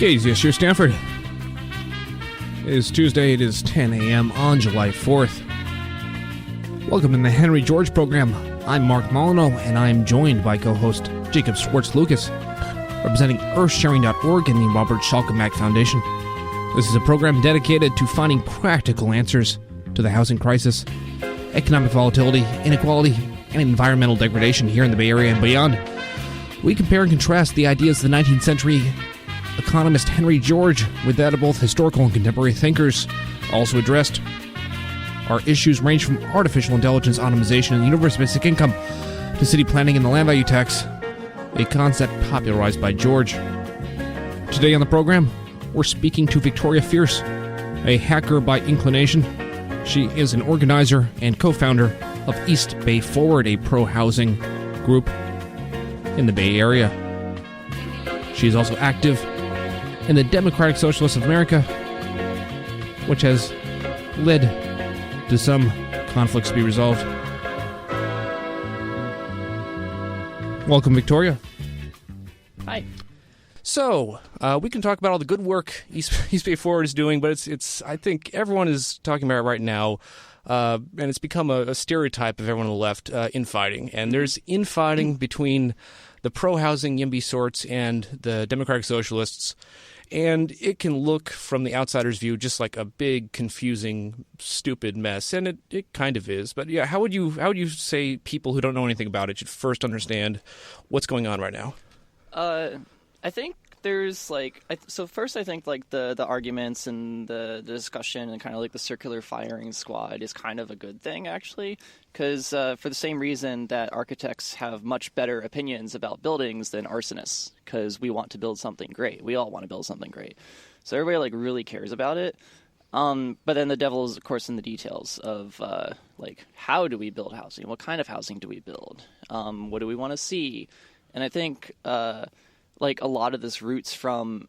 KZSU Stanford. It is Tuesday. It is 10 a.m. on July 4th. Welcome to the Henry George program. I'm Mark Molyneux, and I'm joined by co-host Jacob Schwartz-Lucas, representing EarthSharing.org and the Robert Schalkenbach Foundation. This is a program dedicated to finding practical answers to the housing crisis, economic volatility, inequality, and environmental degradation here in the Bay Area and beyond. We compare and contrast the ideas of the 19th century economist Henry George with that of both historical and contemporary thinkers. Also addressed, our issues range from artificial intelligence, automation, and universal basic income to city planning and the land value tax, a concept popularized by George. Today on the program, we're speaking to Victoria Fierce, a hacker by inclination. She is an organizer and co-founder of East Bay Forward, a pro-housing group in the Bay Area. She is also active in the Democratic Socialists of America, which has led to some conflicts to be resolved. Welcome, Victoria. Hi. So, we can talk about all the good work East Bay Forward is doing, but it's I think everyone is talking about it right now, and it's become a stereotype of everyone on the left, infighting. And there's infighting between the pro-housing YIMBY sorts and the Democratic Socialists, and it can look from the outsider's view just like a big, confusing, stupid mess, and it kind of is. But yeah, how would you say people who don't know anything about it should first understand what's going on right now? I think there's first I think like the arguments and the discussion and kind of like the circular firing squad is kind of a good thing, actually, because for the same reason that architects have much better opinions about buildings than arsonists, because we want to build something great. We all want to build something great. So everybody really cares about it. But then the devil is, of course, in the details of how do we build housing? What kind of housing do we build? What do we want to see? And I think a lot of this roots from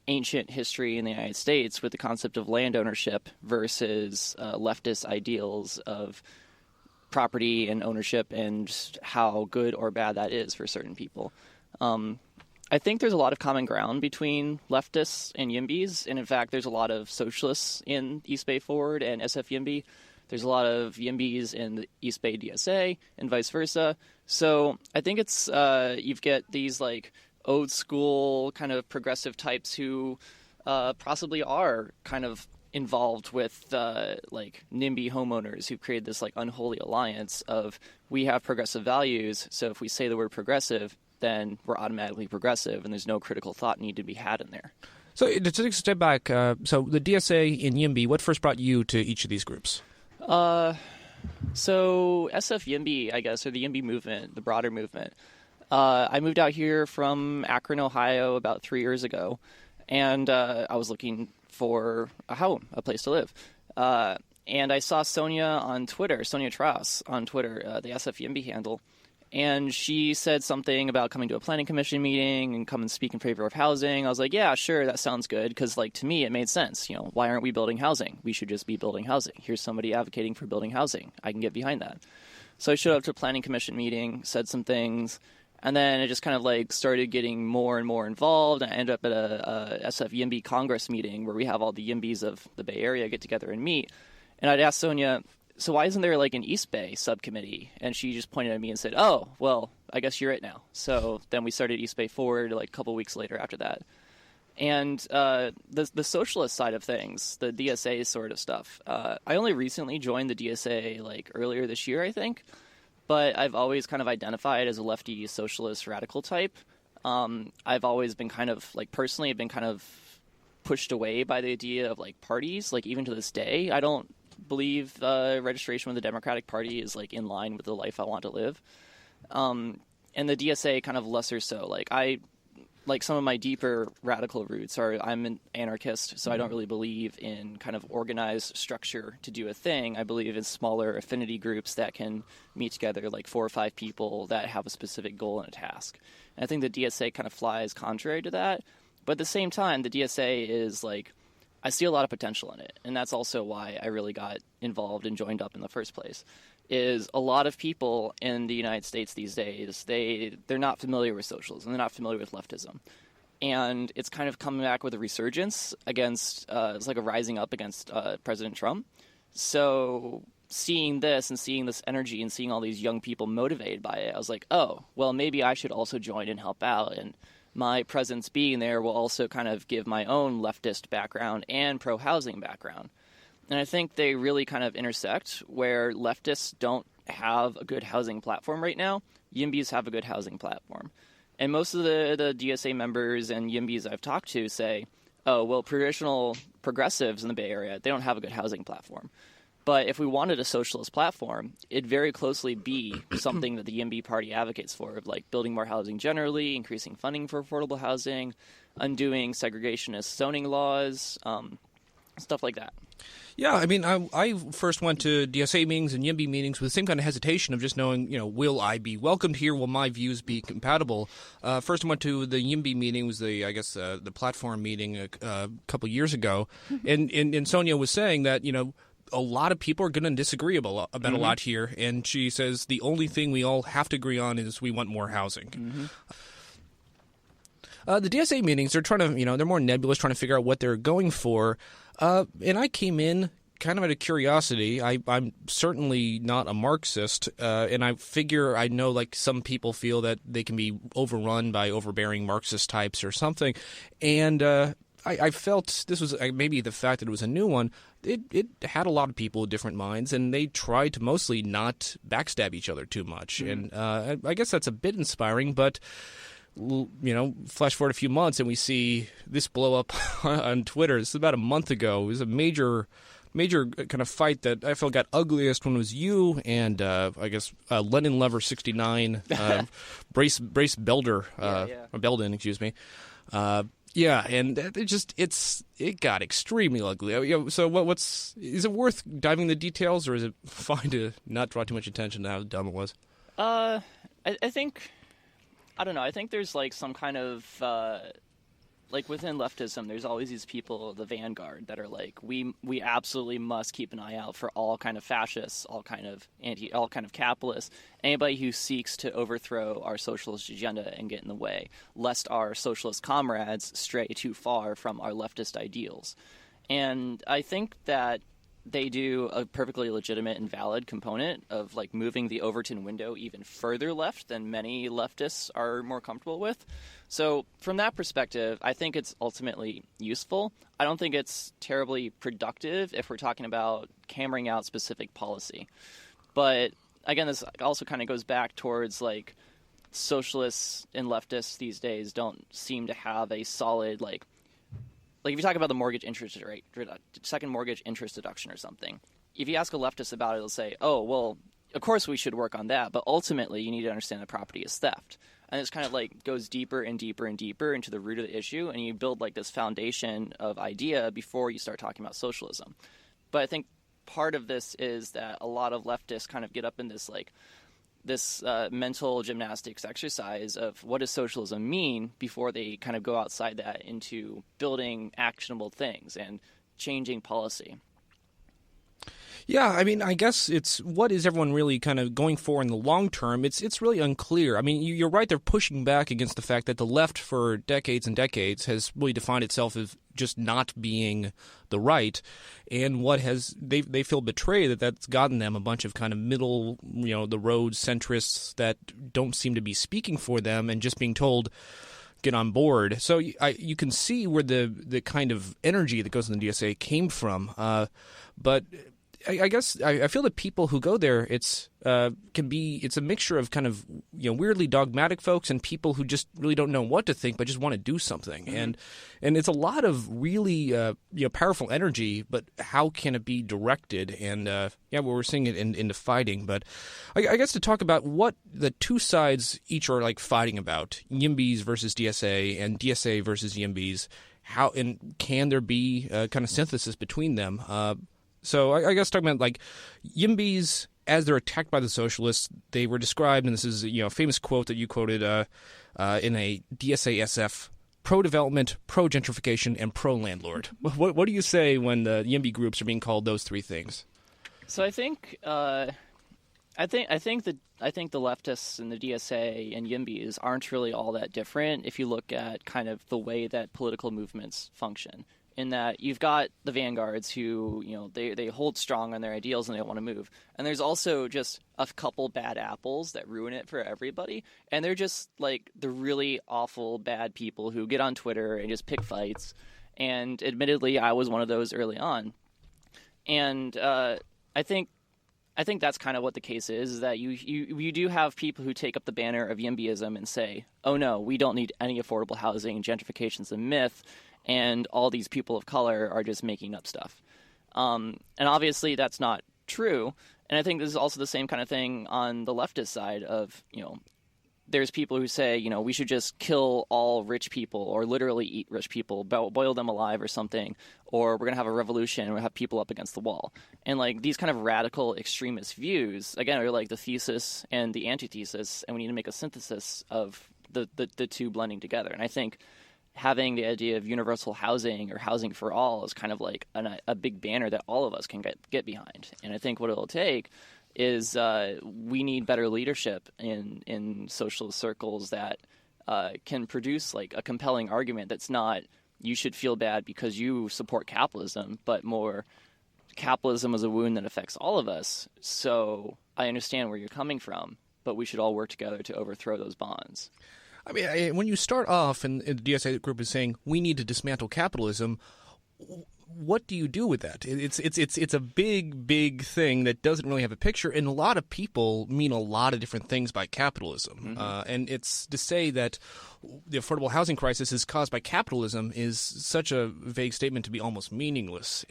ancient history in the United States with the concept of land ownership versus leftist ideals of property and ownership and just how good or bad that is for certain people. I think there's a lot of common ground between leftists and YIMBYs, and in fact there's a lot of socialists in East Bay Forward and SF YIMBY. There's a lot of YIMBYs in the East Bay DSA and vice versa. So I think it's you get these old school kind of progressive types who possibly are kind of involved with NIMBY homeowners who created this unholy alliance of we have progressive values, so if we say the word progressive, then we're automatically progressive, and there's no critical thought need to be had in there. So to take a step back, so the DSA in YIMBY, what first brought you to each of these groups? So SF YIMBY, I guess, or the YIMBY movement, the broader movement. I moved out here from Akron, Ohio about 3 years ago, and I was looking for a home, a place to live. And I saw Sonia on Twitter, Sonia Traphouse on Twitter, the SF YIMBY handle, and she said something about coming to a planning commission meeting and come and speak in favor of housing. I was like, yeah, sure, that sounds good, because to me it made sense. Why aren't we building housing? We should just be building housing. Here's somebody advocating for building housing. I can get behind that. So I showed up to a planning commission meeting, said some things, and then it just kind of started getting more and more involved. I ended up at a SF YIMBY Congress meeting where we have all the YIMBYs of the Bay Area get together and meet. And I'd ask Sonia, so why isn't there an East Bay subcommittee? And she just pointed at me and said, oh, well, I guess you're it now. So then we started East Bay Forward a couple weeks later after that. And the socialist side of things, the DSA sort of stuff, I only recently joined the DSA earlier this year, I think. But I've always kind of identified as a lefty socialist radical type. I've always been kind of personally have been kind of pushed away by the idea of parties. Even to this day, I don't believe registration with the Democratic Party is in line with the life I want to live. And the DSA kind of lesser so. Some of my deeper radical roots are I'm an anarchist, so I don't really believe in kind of organized structure to do a thing. I believe in smaller affinity groups that can meet together 4 or 5 people that have a specific goal and a task. And I think the DSA kind of flies contrary to that. But at the same time, the DSA is I see a lot of potential in it, and that's also why I really got involved and joined up in the first place. Is a lot of people in the United States these days, they're not familiar with socialism, they're not familiar with leftism. and it's kind of coming back with a resurgence against, it's like a rising up against President Trump. So seeing this and seeing this energy and seeing all these young people motivated by it, I was like, oh, well, maybe I should also join and help out. And my presence being there will also kind of give my own leftist background and pro-housing background. And I think they really kind of intersect where leftists don't have a good housing platform right now. YIMBYs have a good housing platform. And most of the DSA members and YIMBYs I've talked to say, oh, well, traditional progressives in the Bay Area, they don't have a good housing platform. But if we wanted a socialist platform, it'd very closely be something that the YIMBY party advocates for, of like building more housing generally, increasing funding for affordable housing, undoing segregationist zoning laws, stuff like that. Yeah, I mean, I first went to DSA meetings and YIMBY meetings with the same kind of hesitation of just knowing, will I be welcomed here? Will my views be compatible? First I went to the YIMBY meeting, was the platform meeting a couple years ago, and Sonia was saying that, a lot of people are going to disagree about a lot here, and she says the only thing we all have to agree on is we want more housing. The DSA meetings, they're trying to, they're more nebulous, trying to figure out what they're going for. And I came in kind of out of curiosity. I'm certainly not a Marxist, and I figure I know like some people feel that they can be overrun by overbearing Marxist types or something. And I felt this was maybe the fact that it was a new one. It had a lot of people with different minds, and they tried to mostly not backstab each other too much. And I guess that's a bit inspiring, but flash forward a few months and we see this blow up on Twitter. This is about a month ago. It was a major kind of fight that I felt got ugliest when it was you and I guess Lenin Lover 69, Brace Belder, or Belden, excuse me. And it got extremely ugly. So is it worth diving into the details, or is it fine to not draw too much attention to how dumb it was? I think, I don't know. I think there's like some kind of like within leftism, there's always these people, the Vanguard, that are like, we absolutely must keep an eye out for all kind of fascists, all kind of capitalists, anybody who seeks to overthrow our socialist agenda and get in the way, lest our socialist comrades stray too far from our leftist ideals. And I think that they do a perfectly legitimate and valid component of like moving the Overton window even further left than many leftists are more comfortable with. So from that perspective, I think it's ultimately useful. I don't think it's terribly productive if we're talking about hammering out specific policy. But again, this also kind of goes back towards like socialists and leftists these days don't seem to have a solid like if you talk about the mortgage interest rate, second mortgage interest deduction or something, if you ask a leftist about it, they'll say, oh, well, of course we should work on that, but ultimately you need to understand that property is theft. And it's kind of like goes deeper and deeper and deeper into the root of the issue, and you build like this foundation of idea before you start talking about socialism. But I think part of this is that a lot of leftists kind of get up in this mental gymnastics exercise of what does socialism mean before they kind of go outside that into building actionable things and changing policy. Yeah, I mean, I guess it's what is everyone really kind of going for in the long term? It's really unclear. I mean, you're right, they're pushing back against the fact that the left for decades and decades has really defined itself as just not being the right, and they feel betrayed that's gotten them a bunch of kind of middle, the road centrists that don't seem to be speaking for them and just being told get on board. So you can see where the kind of energy that goes in the DSA came from, but I guess I feel that people who go there, it's a mixture of kind of weirdly dogmatic folks and people who just really don't know what to think but just want to do something, and it's a lot of really powerful energy. But how can it be directed? And we're seeing it in the fighting. But I guess to talk about what the two sides each are like fighting about: YIMBYs versus DSA and DSA versus YIMBYs. How and can there be a kind of synthesis between them? So I guess talking about like YIMBYs as they're attacked by the socialists, they were described, and this is a famous quote that you quoted in a DSA SF: pro-development, pro-gentrification, and pro-landlord. What do you say when the YIMBY groups are being called those three things? So I think I think the leftists and the DSA and YIMBYs aren't really all that different if you look at kind of the way that political movements function. In that you've got the vanguards who, they hold strong on their ideals and they don't want to move. And there's also just a couple bad apples that ruin it for everybody. And they're just like the really awful bad people who get on Twitter and just pick fights. And admittedly, I was one of those early on. And I think that's kind of what the case is that you do have people who take up the banner of YIMBYism and say, oh no, we don't need any affordable housing, gentrification's a myth, and all these people of color are just making up stuff. And obviously that's not true. And I think this is also the same kind of thing on the leftist side of, there's people who say, we should just kill all rich people or literally eat rich people, boil them alive or something, or we're going to have a revolution and we'll have people up against the wall. And like these kind of radical extremist views, again, are like the thesis and the antithesis, and we need to make a synthesis of the two blending together. And I think having the idea of universal housing or housing for all is kind of like a big banner that all of us can get behind. And I think what it'll take is we need better leadership in socialist circles that can produce like a compelling argument that's not you should feel bad because you support capitalism, but more capitalism is a wound that affects all of us. So I understand where you're coming from, but we should all work together to overthrow those bonds. I mean, when you start off and the DSA group is saying we need to dismantle capitalism, what do you do with that? It's a big thing that doesn't really have a picture, and a lot of people mean a lot of different things by capitalism. Mm-hmm. And it's to say that the affordable housing crisis is caused by capitalism is such a vague statement to be almost meaningless.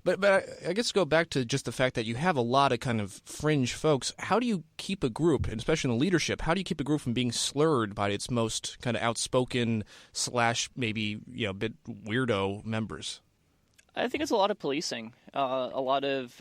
But I guess go back to just the fact that you have a lot of kind of fringe folks. How do you keep a group, and especially in the leadership, how do you keep a group from being slurred by its most kind of outspoken / maybe a bit weirdo members? I think it's a lot of policing. A lot of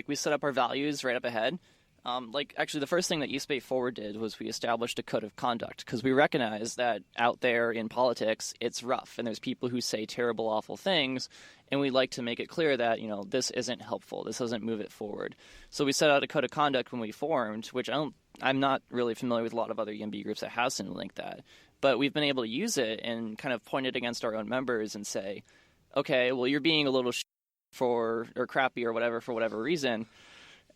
we set up our values right up ahead. Actually, the first thing that East Bay Forward did was we established a code of conduct because we recognize that out there in politics, it's rough and there's people who say terrible, awful things, and we like to make it clear that, this isn't helpful. This doesn't move it forward. So we set out a code of conduct when we formed, which I'm not really familiar with a lot of other YIMBY groups that have something like that, but we've been able to use it and kind of point it against our own members and say, okay, well, you're being a little or crappy or whatever for whatever reason.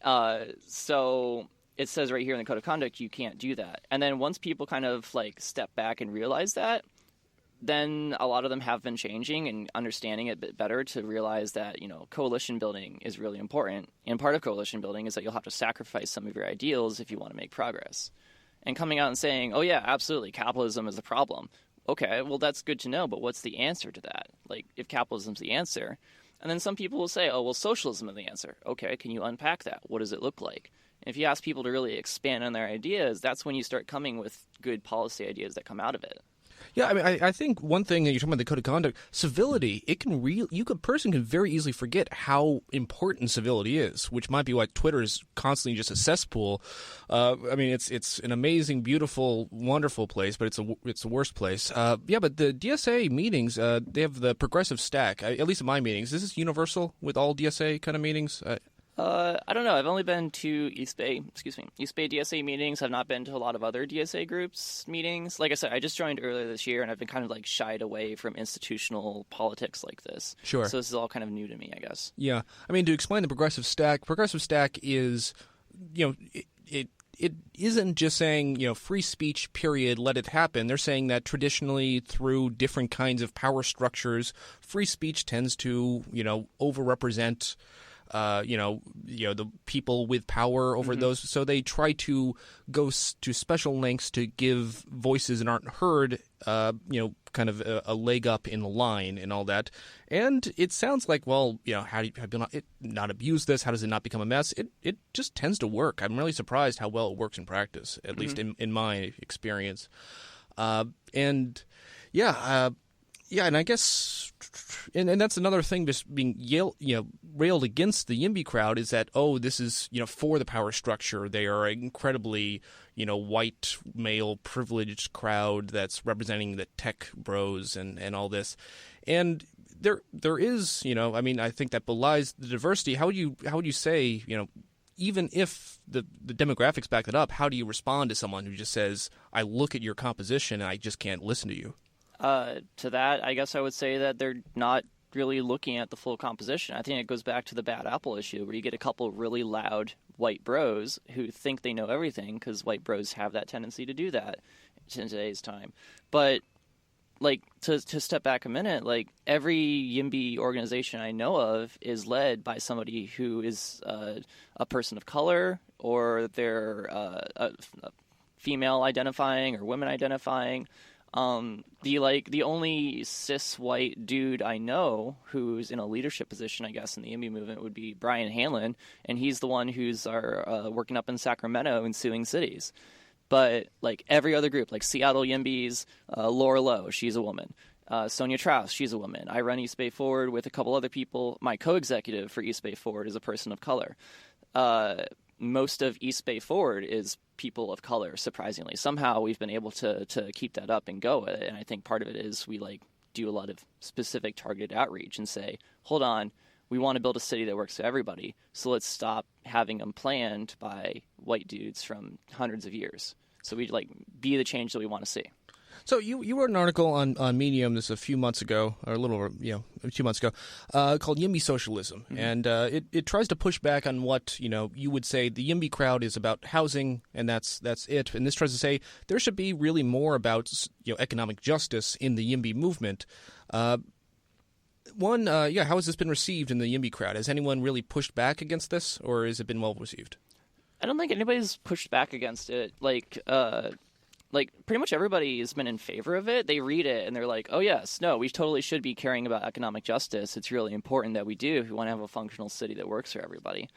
So it says right here in the code of conduct, you can't do that. And then once people kind of step back and realize that, then a lot of them have been changing and understanding it a bit better to realize that, coalition building is really important. And part of coalition building is that you'll have to sacrifice some of your ideals if you want to make progress. And coming out and saying, oh yeah, absolutely, capitalism is the problem. Okay, well, that's good to know, but what's the answer to that? If capitalism's the answer. And then some people will say, oh, well, socialism is the answer. Okay, can you unpack that? What does it look like? And if you ask people to really expand on their ideas, that's when you start coming with good policy ideas that come out of it. Yeah, I mean, I think one thing that you're talking about the code of conduct, civility, a person can very easily forget how important civility is, which might be why Twitter is constantly just a cesspool. I mean, it's an amazing, beautiful, wonderful place, but it's the worst place. But the DSA meetings, they have the progressive stack. At least in my meetings, is this universal with all DSA kind of meetings? I don't know. I've only been to East Bay DSA meetings. I've not been to a lot of other DSA groups meetings. Like I said, I just joined earlier this year, and I've been kind of shied away from institutional politics like this. Sure. So this is all kind of new to me, I guess. Yeah. I mean, to explain the progressive stack is, it isn't just saying, free speech, period, let it happen. They're saying that traditionally through different kinds of power structures, free speech tends to, overrepresent the people with power over those. So they try to go to special lengths to give voices that aren't heard, kind of a leg up in the line and all that. And it sounds like, well, how do you not abuse this? How does it not become a mess? It just tends to work. I'm really surprised how well it works in practice, at least in my experience. And I guess, and that's another thing just being railed against the YIMBY crowd is that, oh, this is, for the power structure. They are an incredibly, white male privileged crowd that's representing the tech bros and all this. And there is, I think that belies the diversity. How would you say, even if the demographics back that up, how do you respond to someone who just says, I look at your composition and I just can't listen to you? To that, I guess I would say that they're not really looking at the full composition. I think it goes back to the bad apple issue, where you get a couple really loud white bros who think they know everything, because white bros have that tendency to do that in today's time. But like, to step back a minute, like, every YIMBY organization I know of is led by somebody who is a person of color, or they're a female identifying or women identifying. The only cis white dude I know who's in a leadership position, I guess, in the YIMBY movement would be Brian Hanlon, and he's the one who's working up in Sacramento and suing cities. But like every other group, like Seattle YIMBYs, Laura Lowe, she's a woman. Sonia Traphouse, she's a woman. I run East Bay Forward with a couple other people. My co-executive for East Bay Forward is a person of color. Most of East Bay Forward is people of color, surprisingly. Somehow we've been able to keep that up and go with it. And I think part of it is we do a lot of specific targeted outreach and say, hold on, we want to build a city that works for everybody, so let's stop having them planned by white dudes from hundreds of years. So we be the change that we want to see. So you wrote an article on Medium this a few months ago, or a little, a few months ago, called YIMBY Socialism, and it tries to push back on what you would say the YIMBY crowd is about housing, and that's it. And this tries to say there should be really more about economic justice in the YIMBY movement. How has this been received in the YIMBY crowd? Has anyone really pushed back against this, or has it been well received? I don't think anybody's pushed back against it. Pretty much everybody has been in favor of it. They read it and they're like, oh yes, no, we totally should be caring about economic justice. It's really important that we do if we want to have a functional city that works for everybody.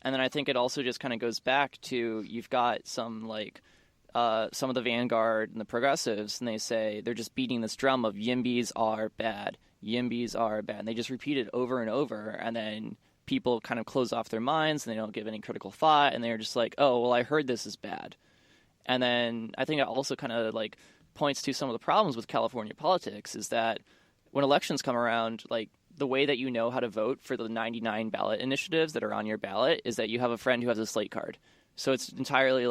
And then I think it also just kind of goes back to, you've got some of the Vanguard and the progressives, and they say they're just beating this drum of YIMBYs are bad. YIMBYs are bad. And they just repeat it over and over, and then people kind of close off their minds and they don't give any critical thought, and they're just like, oh, well, I heard this is bad. And then I think it also kind of points to some of the problems with California politics, is that when elections come around, the way that you know how to vote for the 99 ballot initiatives that are on your ballot is that you have a friend who has a slate card. So it's entirely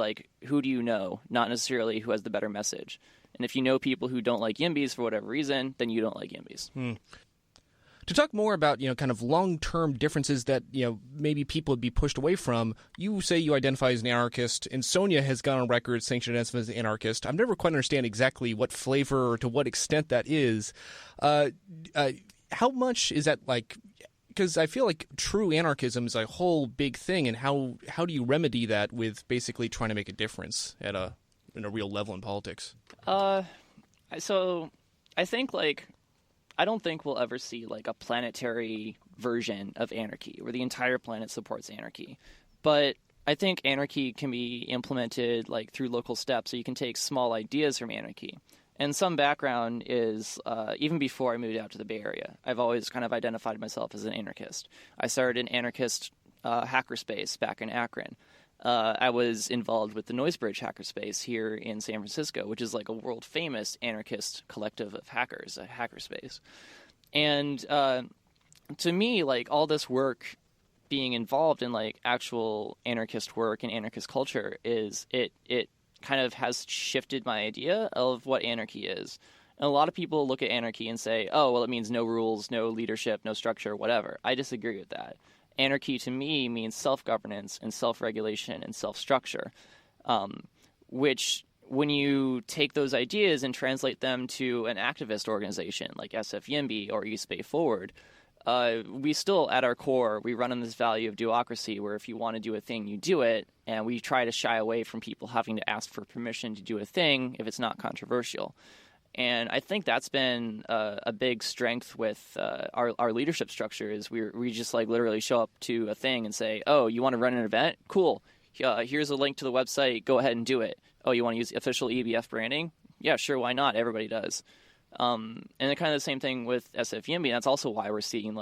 who do you know, not necessarily who has the better message. And if you know people who don't like YIMBYs for whatever reason, then you don't like YIMBYs. To talk more about, kind of long-term differences that, maybe people would be pushed away from, you say you identify as an anarchist, and Sonia has gone on record saying she identifies as an anarchist. I've never quite understand exactly what flavor or to what extent that is. How much is that because I feel like true anarchism is a whole big thing, and how do you remedy that with basically trying to make a difference in a real level in politics? So I think I don't think we'll ever see a planetary version of anarchy where the entire planet supports anarchy. But I think anarchy can be implemented through local steps, so you can take small ideas from anarchy. And some background is, even before I moved out to the Bay Area, I've always kind of identified myself as an anarchist. I started an anarchist hackerspace back in Akron. I was involved with the Noisebridge hackerspace here in San Francisco, which is a world-famous anarchist collective of hackers, a hackerspace. And to me, all this work being involved in actual anarchist work and anarchist culture is it kind of has shifted my idea of what anarchy is. And a lot of people look at anarchy and say, oh, well, it means no rules, no leadership, no structure, whatever. I disagree with that. Anarchy to me means self-governance and self-regulation and self-structure, which when you take those ideas and translate them to an activist organization like SF YIMBY or East Bay Forward, we still, at our core, we run on this value of duocracy, where if you want to do a thing, you do it, and we try to shy away from people having to ask for permission to do a thing if it's not controversial. And I think that's been a big strength with our leadership structure, is we just literally show up to a thing and say, oh, you want to run an event? Cool. Here's a link to the website. Go ahead and do it. Oh, you want to use official EBF branding? Yeah, sure. Why not? Everybody does. And then kind of the same thing with SF YIMBY. That's also why we're seeing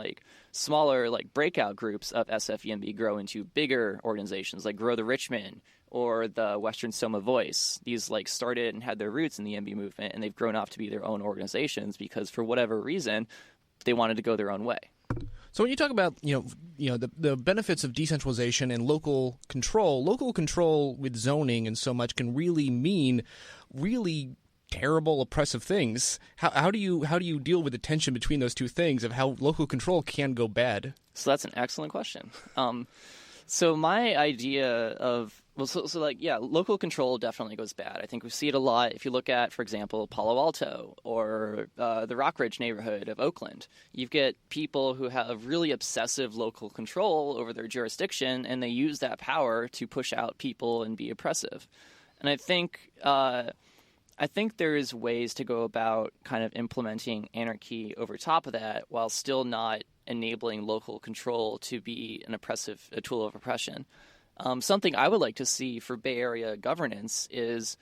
smaller breakout groups of SF YIMBY grow into bigger organizations like Grow the Richmond or the Western Soma Voice. These started and had their roots in the YIMBY movement, and they've grown off to be their own organizations because for whatever reason they wanted to go their own way. So when you talk about the benefits of decentralization and local control with zoning and so much can really mean really terrible, oppressive things. How do you deal with the tension between those two things of how local control can go bad? So that's an excellent question. So my idea of local control definitely goes bad. I think we see it a lot. If you look at, for example, Palo Alto or the Rockridge neighborhood of Oakland, you get people who have really obsessive local control over their jurisdiction, and they use that power to push out people and be oppressive. And I think there is ways to go about kind of implementing anarchy over top of that while still not enabling local control to be a tool of oppression. Something I would like to see for Bay Area governance is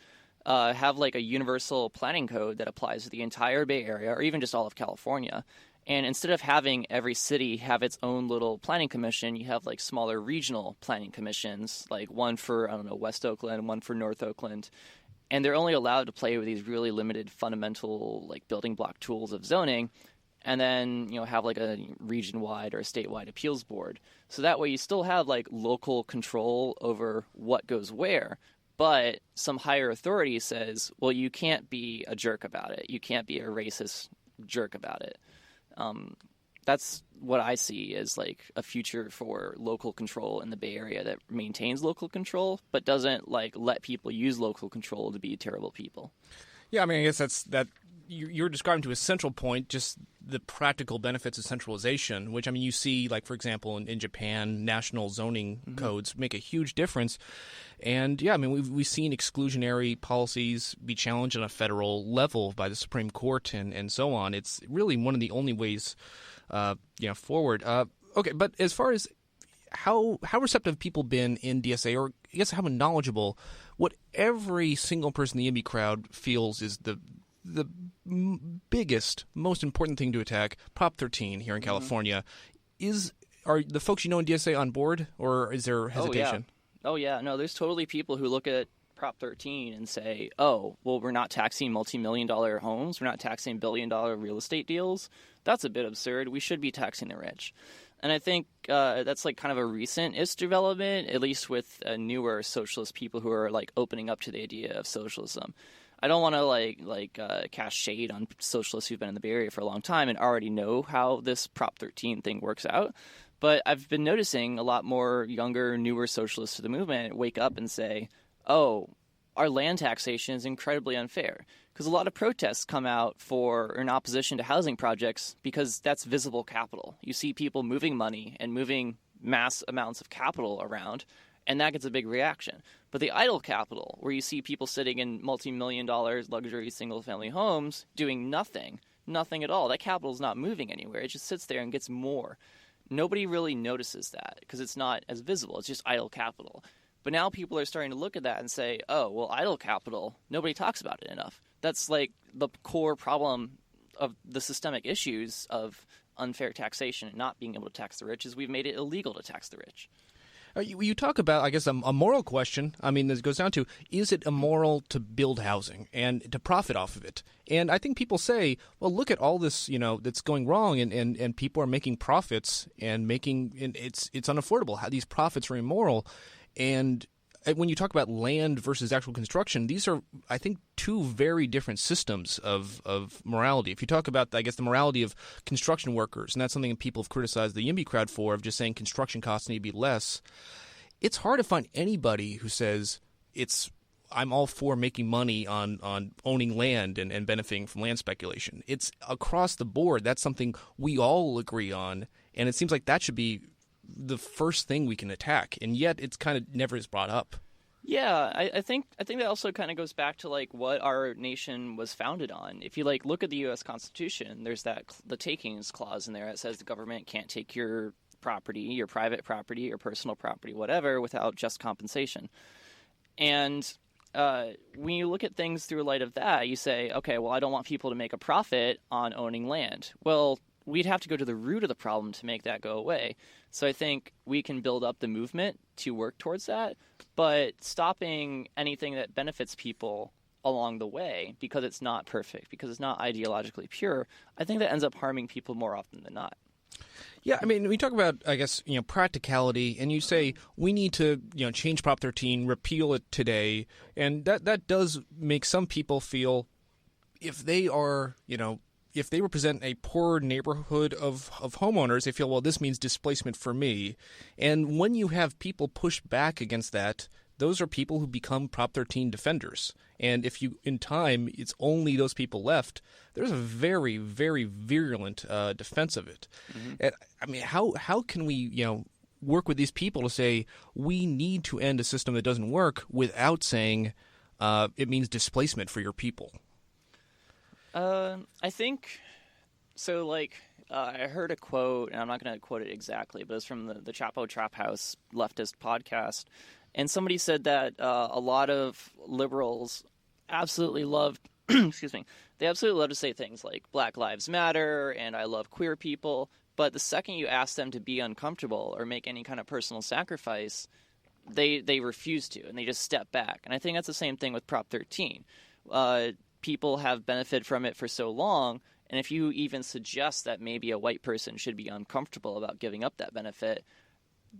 have like a universal planning code that applies to the entire Bay Area or even just all of California. And instead of having every city have its own little planning commission, you have like smaller regional planning commissions, like one for, West Oakland, one for North Oakland. And they're only allowed to play with these really limited fundamental like building block tools of zoning, and then have like a region-wide or a statewide appeals board. So that way you still have like local control over what goes where, but some higher authority says, well, you can't be a jerk about it. You can't be a racist jerk about it. That's what I see as like a future for local control in the Bay Area that maintains local control, but doesn't like let people use local control to be terrible people. Yeah, I mean, I guess that you're describing to a central point just the practical benefits of centralization, which, I mean, you see, like, for example, in Japan, national zoning codes make a huge difference. And, yeah, I mean, we've seen exclusionary policies be challenged on a federal level by the Supreme Court and so on. It's really one of the only ways forward. Okay, but as far as how receptive have people been in DSA, or I guess how knowledgeable, what every single person in the YIMBY crowd feels is the biggest, most important thing to attack, Prop 13 here in California. Are the folks you know in DSA on board, or is there hesitation? Oh yeah. No, there's totally people who look at Prop 13 and say, oh, well, we're not taxing multi-million-dollar homes. We're not taxing billion-dollar real estate deals. That's a bit absurd. We should be taxing the rich. And I think that's like kind of a recent-ish development, at least with newer socialist people who are like opening up to the idea of socialism. I don't want to cast shade on socialists who've been in the Bay Area for a long time and already know how this Prop 13 thing works out. But I've been noticing a lot more younger, newer socialists to the movement wake up and say, oh, our land taxation is incredibly unfair. Because a lot of protests come out in opposition to housing projects because that's visible capital. You see people moving money and moving mass amounts of capital around, and that gets a big reaction. But the idle capital, where you see people sitting in multi-million-dollar luxury single-family homes doing nothing at all, that capital is not moving anywhere. It just sits there and gets more. Nobody really notices that because it's not as visible. It's just idle capital. But now people are starting to look at that and say, oh, well, idle capital, nobody talks about it enough. That's like the core problem of the systemic issues of unfair taxation and not being able to tax the rich is we've made it illegal to tax the rich. You talk about, I guess, a moral question. I mean, this goes down to, is it immoral to build housing and to profit off of it? And I think people say, well, look at all this, that's going wrong, and people are making profits and it's unaffordable. How these profits are immoral. And when you talk about land versus actual construction, these are, I think, two very different systems of morality. If you talk about, I guess, the morality of construction workers, and that's something that people have criticized the YIMBY crowd for, of just saying construction costs need to be less, it's hard to find anybody who says I'm all for making money on owning land and benefiting from land speculation. It's across the board. That's something we all agree on, and it seems like that should be the first thing we can attack, and yet it's kind of never is brought up. Yeah, I think that also kind of goes back to like what our nation was founded on. If you like look at the U.S. Constitution, there's the takings clause in there that says the government can't take your property, your private property, your personal property, whatever, without just compensation. And when you look at things through light of that, you say, okay, well, I don't want people to make a profit on owning land. Well, we'd have to go to the root of the problem to make that go away. So I think we can build up the movement to work towards that, but stopping anything that benefits people along the way because it's not perfect, because it's not ideologically pure, I think that ends up harming people more often than not. Yeah, I mean, we talk about, I guess, practicality, and you say we need to, change Prop 13, repeal it today, and that does make some people feel if they are, if they represent a poor neighborhood of homeowners, they feel, well, this means displacement for me. And when you have people push back against that, those are people who become Prop 13 defenders. And if you, in time, it's only those people left, there's a very, very virulent defense of it. Mm-hmm. And, I mean, how can we, work with these people to say we need to end a system that doesn't work without saying it means displacement for your people? I think so. Like, I heard a quote, and I'm not going to quote it exactly, but it's from the Chapo Traphouse leftist podcast. And somebody said that a lot of liberals absolutely love, excuse me, they absolutely love to say things like Black Lives Matter and I love queer people. But the second you ask them to be uncomfortable or make any kind of personal sacrifice, they refuse to, and they just step back. And I think that's the same thing with Prop 13. People have benefited from it for so long, and if you even suggest that maybe a white person should be uncomfortable about giving up that benefit,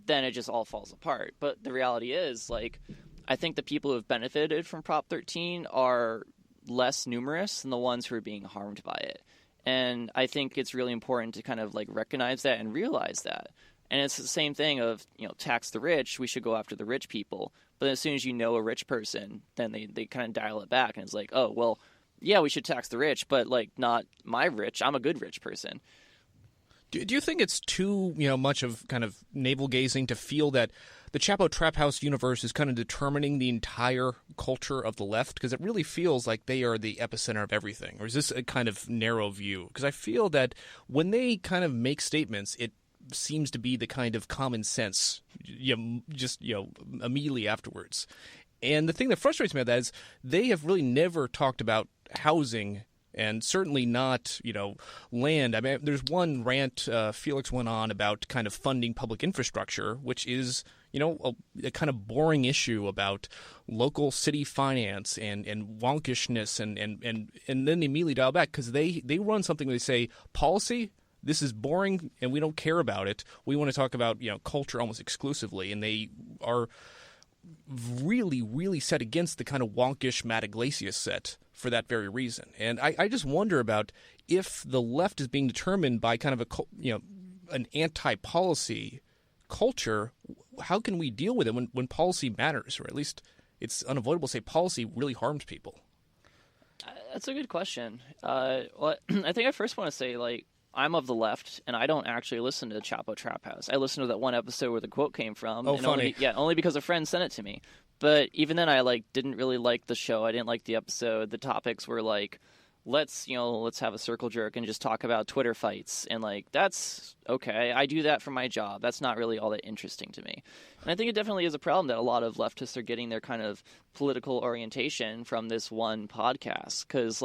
then it just all falls apart. But the reality is, like, I think the people who have benefited from Prop 13 are less numerous than the ones who are being harmed by it. And I think it's really important to kind of like recognize that and realize that. And it's the same thing of, tax the rich, we should go after the rich people. But as soon as you know a rich person, then they kind of dial it back. And it's like, oh, well, yeah, we should tax the rich, but like not my rich. I'm a good rich person. Do you think it's too, much of kind of navel-gazing to feel that the Chapo Traphouse universe is kind of determining the entire culture of the left? Because it really feels like they are the epicenter of everything. Or is this a kind of narrow view? Because I feel that when they kind of make statements, it seems to be the kind of common sense, immediately afterwards. And the thing that frustrates me about that is they have really never talked about housing, and certainly not, land. I mean, there's one rant Felix went on about kind of funding public infrastructure, which is, a kind of boring issue about local city finance and wonkishness, and then they immediately dial back because they run something where they say, policy, this is boring and we don't care about it. We want to talk about, culture almost exclusively, and they are really, really set against the kind of wonkish Matt Iglesias set for that very reason. And I just wonder about if the left is being determined by kind of an anti-policy culture, how can we deal with it when policy matters, or at least it's unavoidable to say policy really harms people? That's a good question. Well, I think I first want to say, like, I'm of the left, and I don't actually listen to the Chapo Traphouse. I listened to that one episode where the quote came from. Oh, and funny. Only because a friend sent it to me. But even then, I didn't really like the show. I didn't like the episode. The topics were let's have a circle jerk and just talk about Twitter fights. And that's okay. I do that for my job. That's not really all that interesting to me. And I think it definitely is a problem that a lot of leftists are getting their kind of political orientation from this one podcast. Because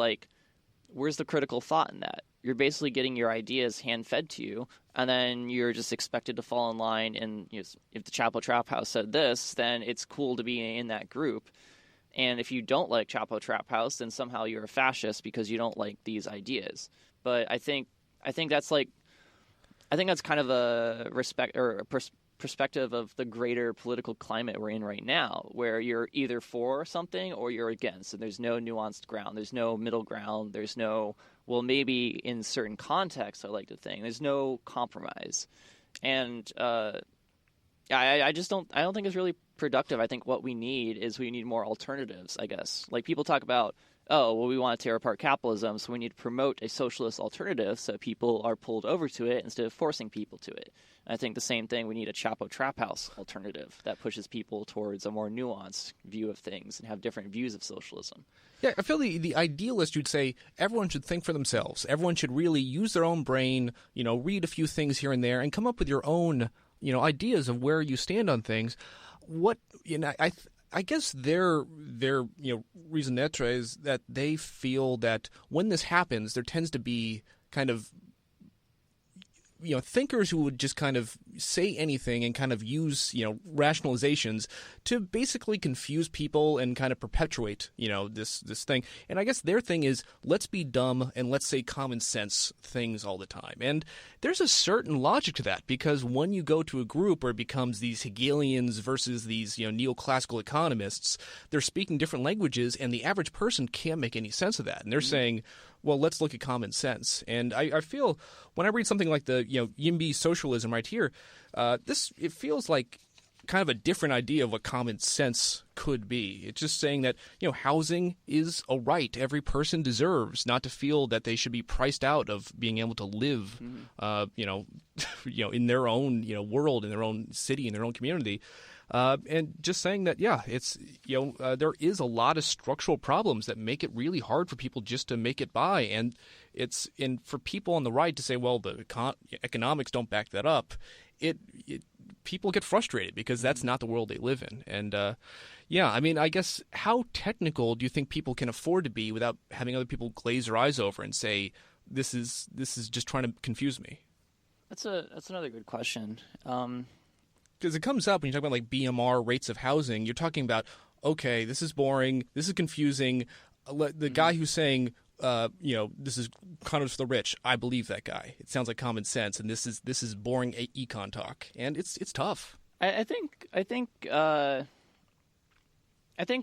where's the critical thought in that? You're basically getting your ideas hand-fed to you, and then you're just expected to fall in line. And if the Chapo Traphouse said this, then it's cool to be in that group. And if you don't like Chapo Traphouse, then somehow you're a fascist because you don't like these ideas. But I think that's kind of a respect or a perspective of the greater political climate we're in right now, where you're either for something or you're against, and there's no nuanced ground, there's no middle ground, there's no, well, maybe in certain contexts I like to think, there's no compromise. And I don't think it's really productive. I think what we need more alternatives, I guess. Like, people talk about, oh, well, we want to tear apart capitalism, so we need to promote a socialist alternative so people are pulled over to it instead of forcing people to it. And I think the same thing, we need a Chapo Traphouse alternative that pushes people towards a more nuanced view of things and have different views of socialism. Yeah, I feel the idealist would say everyone should think for themselves. Everyone should really use their own brain, read a few things here and there and come up with your own, ideas of where you stand on things. What, I guess their reason d'etre is that they feel that when this happens, there tends to be kind of thinkers who would just kind of say anything and kind of use, rationalizations to basically confuse people and kind of perpetuate, this thing. And I guess their thing is, let's be dumb and let's say common sense things all the time. And there's a certain logic to that, because when you go to a group where it becomes these Hegelians versus these, neoclassical economists, they're speaking different languages, and the average person can't make any sense of that. And they're saying, well, let's look at common sense. And I feel when I read something like the YIMBY socialism right here, it feels like kind of a different idea of what common sense could be. It's just saying that housing is a right every person deserves, not to feel that they should be priced out of being able to live, in their own world, in their own city, in their own community. And just saying that, it's there is a lot of structural problems that make it really hard for people just to make it by, and for people on the right to say, well, the economics don't back that up. People get frustrated because that's not the world they live in. And I guess how technical do you think people can afford to be without having other people glaze their eyes over and say this is just trying to confuse me? That's another good question. Because it comes up when you talk about like BMR rates of housing, you're talking about, okay, this is boring, this is confusing. The guy who's saying, this is condos for the rich, I believe that guy. It sounds like common sense, and this is boring econ talk, and it's tough. I think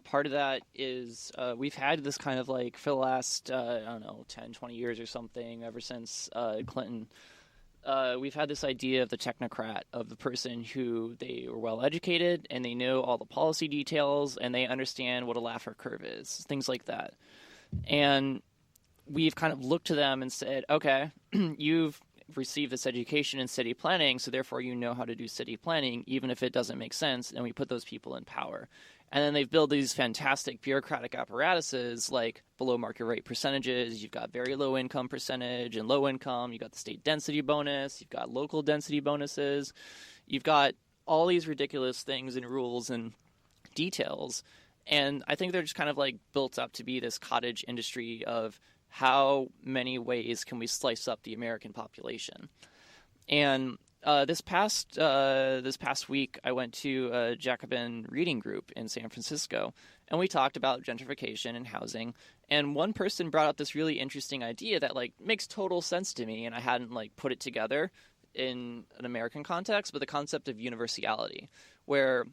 part of that is we've had this kind of like for the last 10, 20 years or something, ever since Clinton. We've had this idea of the technocrat, of the person who they were well educated and they know all the policy details and they understand what a Laffer curve is, things like that. And we've kind of looked to them and said, okay, you've received this education in city planning, so therefore you know how to do city planning, even if it doesn't make sense, and we put those people in power. And then they've built these fantastic bureaucratic apparatuses like below market rate percentages. You've got very low income percentage and low income. You've got the state density bonus. You've got local density bonuses. You've got all these ridiculous things and rules and details. And I think they're just kind of like built up to be this cottage industry of how many ways can we slice up the American population. And this past week, I went to a Jacobin reading group in San Francisco, and we talked about gentrification and housing. And one person brought up this really interesting idea that like makes total sense to me, and I hadn't like put it together in an American context, but the concept of universality, where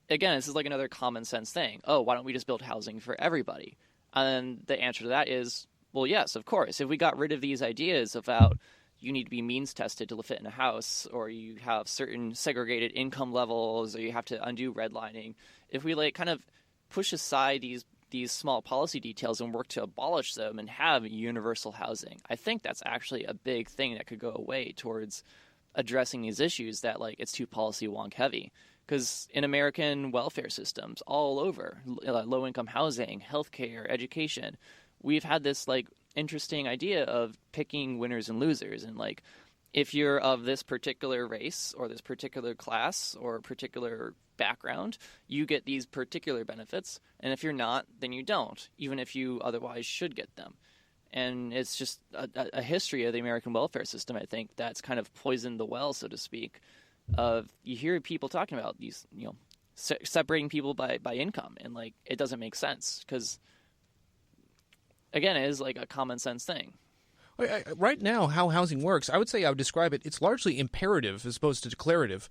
again, this is like another common sense thing. Oh, why don't we just build housing for everybody? And the answer to that is, well, yes, of course. If we got rid of these ideas about you need to be means tested to fit in a house, or you have certain segregated income levels, or you have to undo redlining. If we like kind of push aside these small policy details and work to abolish them and have universal housing, I think that's actually a big thing that could go away towards addressing these issues that like it's too policy wonk heavy. Because in American welfare systems all over, low income housing, healthcare, education, we've had this like interesting idea of picking winners and losers, and like if you're of this particular race or this particular class or particular background, you get these particular benefits, and if you're not, then you don't, even if you otherwise should get them. And it's just a history of the American welfare system, I think, that's kind of poisoned the well, so to speak, of you hear people talking about these, separating people by income, and like it doesn't make sense because again, it is like a common sense thing. Right now, how housing works, I would describe it, it's largely imperative as opposed to declarative.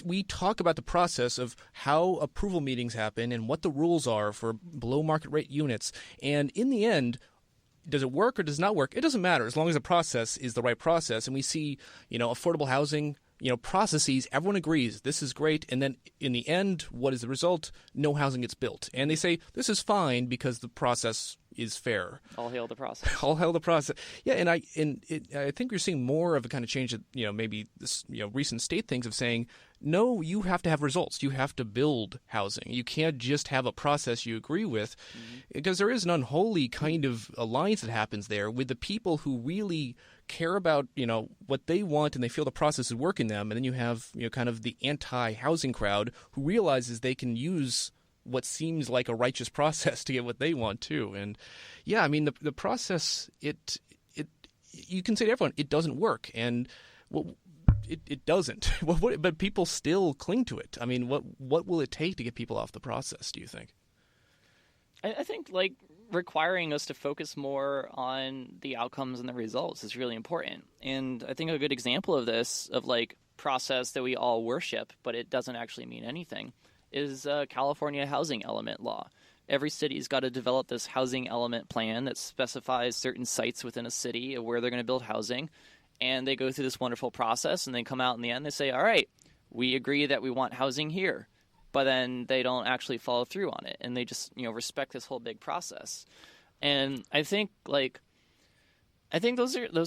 We talk about the process of how approval meetings happen and what the rules are for below market rate units. And in the end, does it work or does it not work? It doesn't matter as long as the process is the right process. And we see, affordable housing, processes, everyone agrees this is great, and then in the end, what is the result? No housing gets built. And they say this is fine because the process is fair. All hail the process. All hail the process. Yeah, and I think you're seeing more of a kind of change that, maybe this, recent state things of saying, no, you have to have results. You have to build housing. You can't just have a process you agree with, because there is an unholy kind of alliance that happens there with the people who really care about, what they want and they feel the process is working them. And then you have, kind of the anti-housing crowd who realizes they can use what seems like a righteous process to get what they want too. And yeah, I mean, the process, you can say to everyone, it doesn't work. And it doesn't. But people still cling to it. I mean, what will it take to get people off the process, do you think? I think like requiring us to focus more on the outcomes and the results is really important. And I think a good example of this, of like process that we all worship, but it doesn't actually mean anything, is California housing element law. Every city's got to develop this housing element plan that specifies certain sites within a city of where they're going to build housing. And they go through this wonderful process and they come out in the end, they say, all right, we agree that we want housing here. But then they don't actually follow through on it, and they just respect this whole big process. And I think those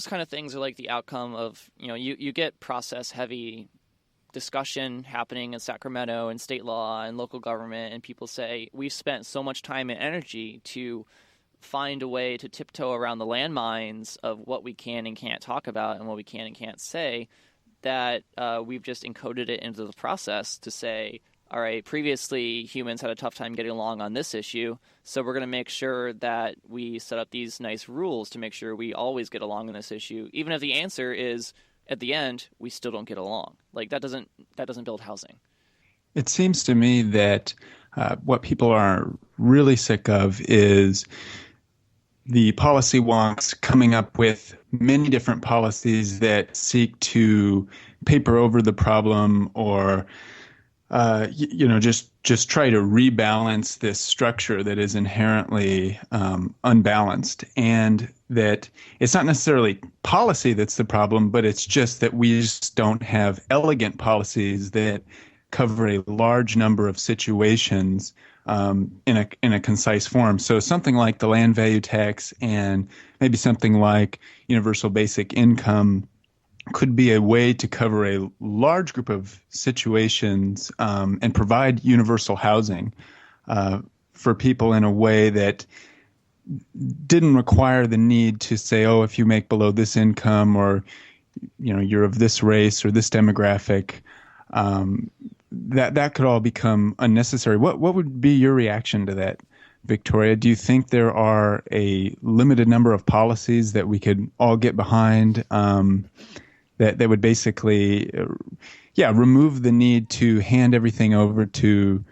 kind of things are like the outcome of you get process heavy discussion happening in Sacramento and state law and local government, and people say we've spent so much time and energy to find a way to tiptoe around the landmines of what we can and can't talk about and what we can and can't say, that we've just encoded it into the process to say, all right, previously humans had a tough time getting along on this issue, so we're going to make sure that we set up these nice rules to make sure we always get along on this issue, even if the answer is, at the end, we still don't get along. Like, that doesn't build housing. It seems to me that what people are really sick of is the policy wonks coming up with many different policies that seek to paper over the problem or just try to rebalance this structure that is inherently unbalanced, and that it's not necessarily policy that's the problem, but it's just that we just don't have elegant policies that cover a large number of situations in a concise form. So something like the land value tax and maybe something like universal basic income could be a way to cover a large group of situations and provide universal housing for people in a way that didn't require the need to say, oh, if you make below this income or you're of this race or this demographic, that could all become unnecessary. What would be your reaction to that, Victoria? Do you think there are a limited number of policies that we could all get behind that would basically, remove the need to hand everything over to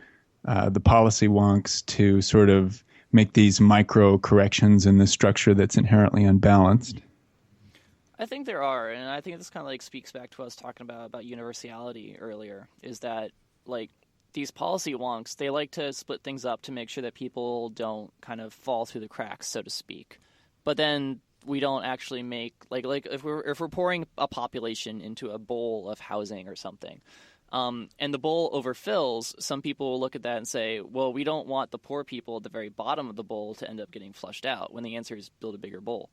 the policy wonks to sort of make these micro corrections in the structure that's inherently unbalanced? I think there are, and I think this kind of like speaks back to us talking about universality earlier, is that like these policy wonks, they like to split things up to make sure that people don't kind of fall through the cracks, so to speak. But then we don't actually make like if we're pouring a population into a bowl of housing or something, and the bowl overfills, some people will look at that and say, well, we don't want the poor people at the very bottom of the bowl to end up getting flushed out, when the answer is build a bigger bowl.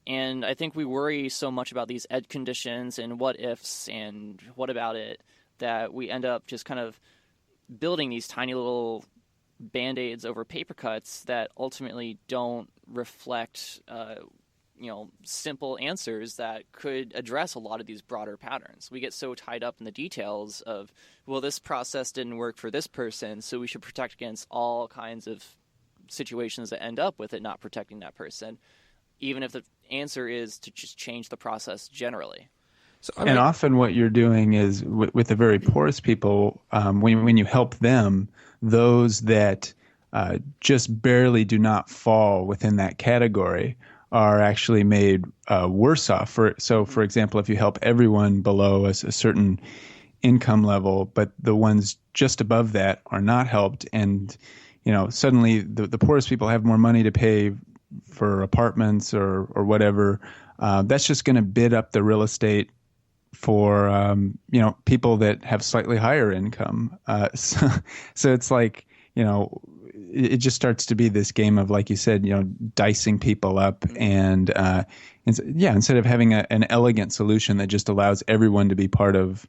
And I think we worry so much about these ed conditions and what ifs and what about it, that we end up just kind of building these tiny little Band-Aids over paper cuts that ultimately don't reflect simple answers that could address a lot of these broader patterns. We get so tied up in the details of, well, this process didn't work for this person, so we should protect against all kinds of situations that end up with it not protecting that person, even if the answer is to just change the process generally. And often what you're doing is with the very poorest people, when you help them, those that just barely do not fall within that category are actually made worse off. For example, if you help everyone below a certain income level, but the ones just above that are not helped, and suddenly the poorest people have more money to pay for apartments or whatever, that's just going to bid up the real estate for people that have slightly higher income. So it's like it just starts to be this game of, like you said, dicing people up, and instead of having an elegant solution that just allows everyone to be part of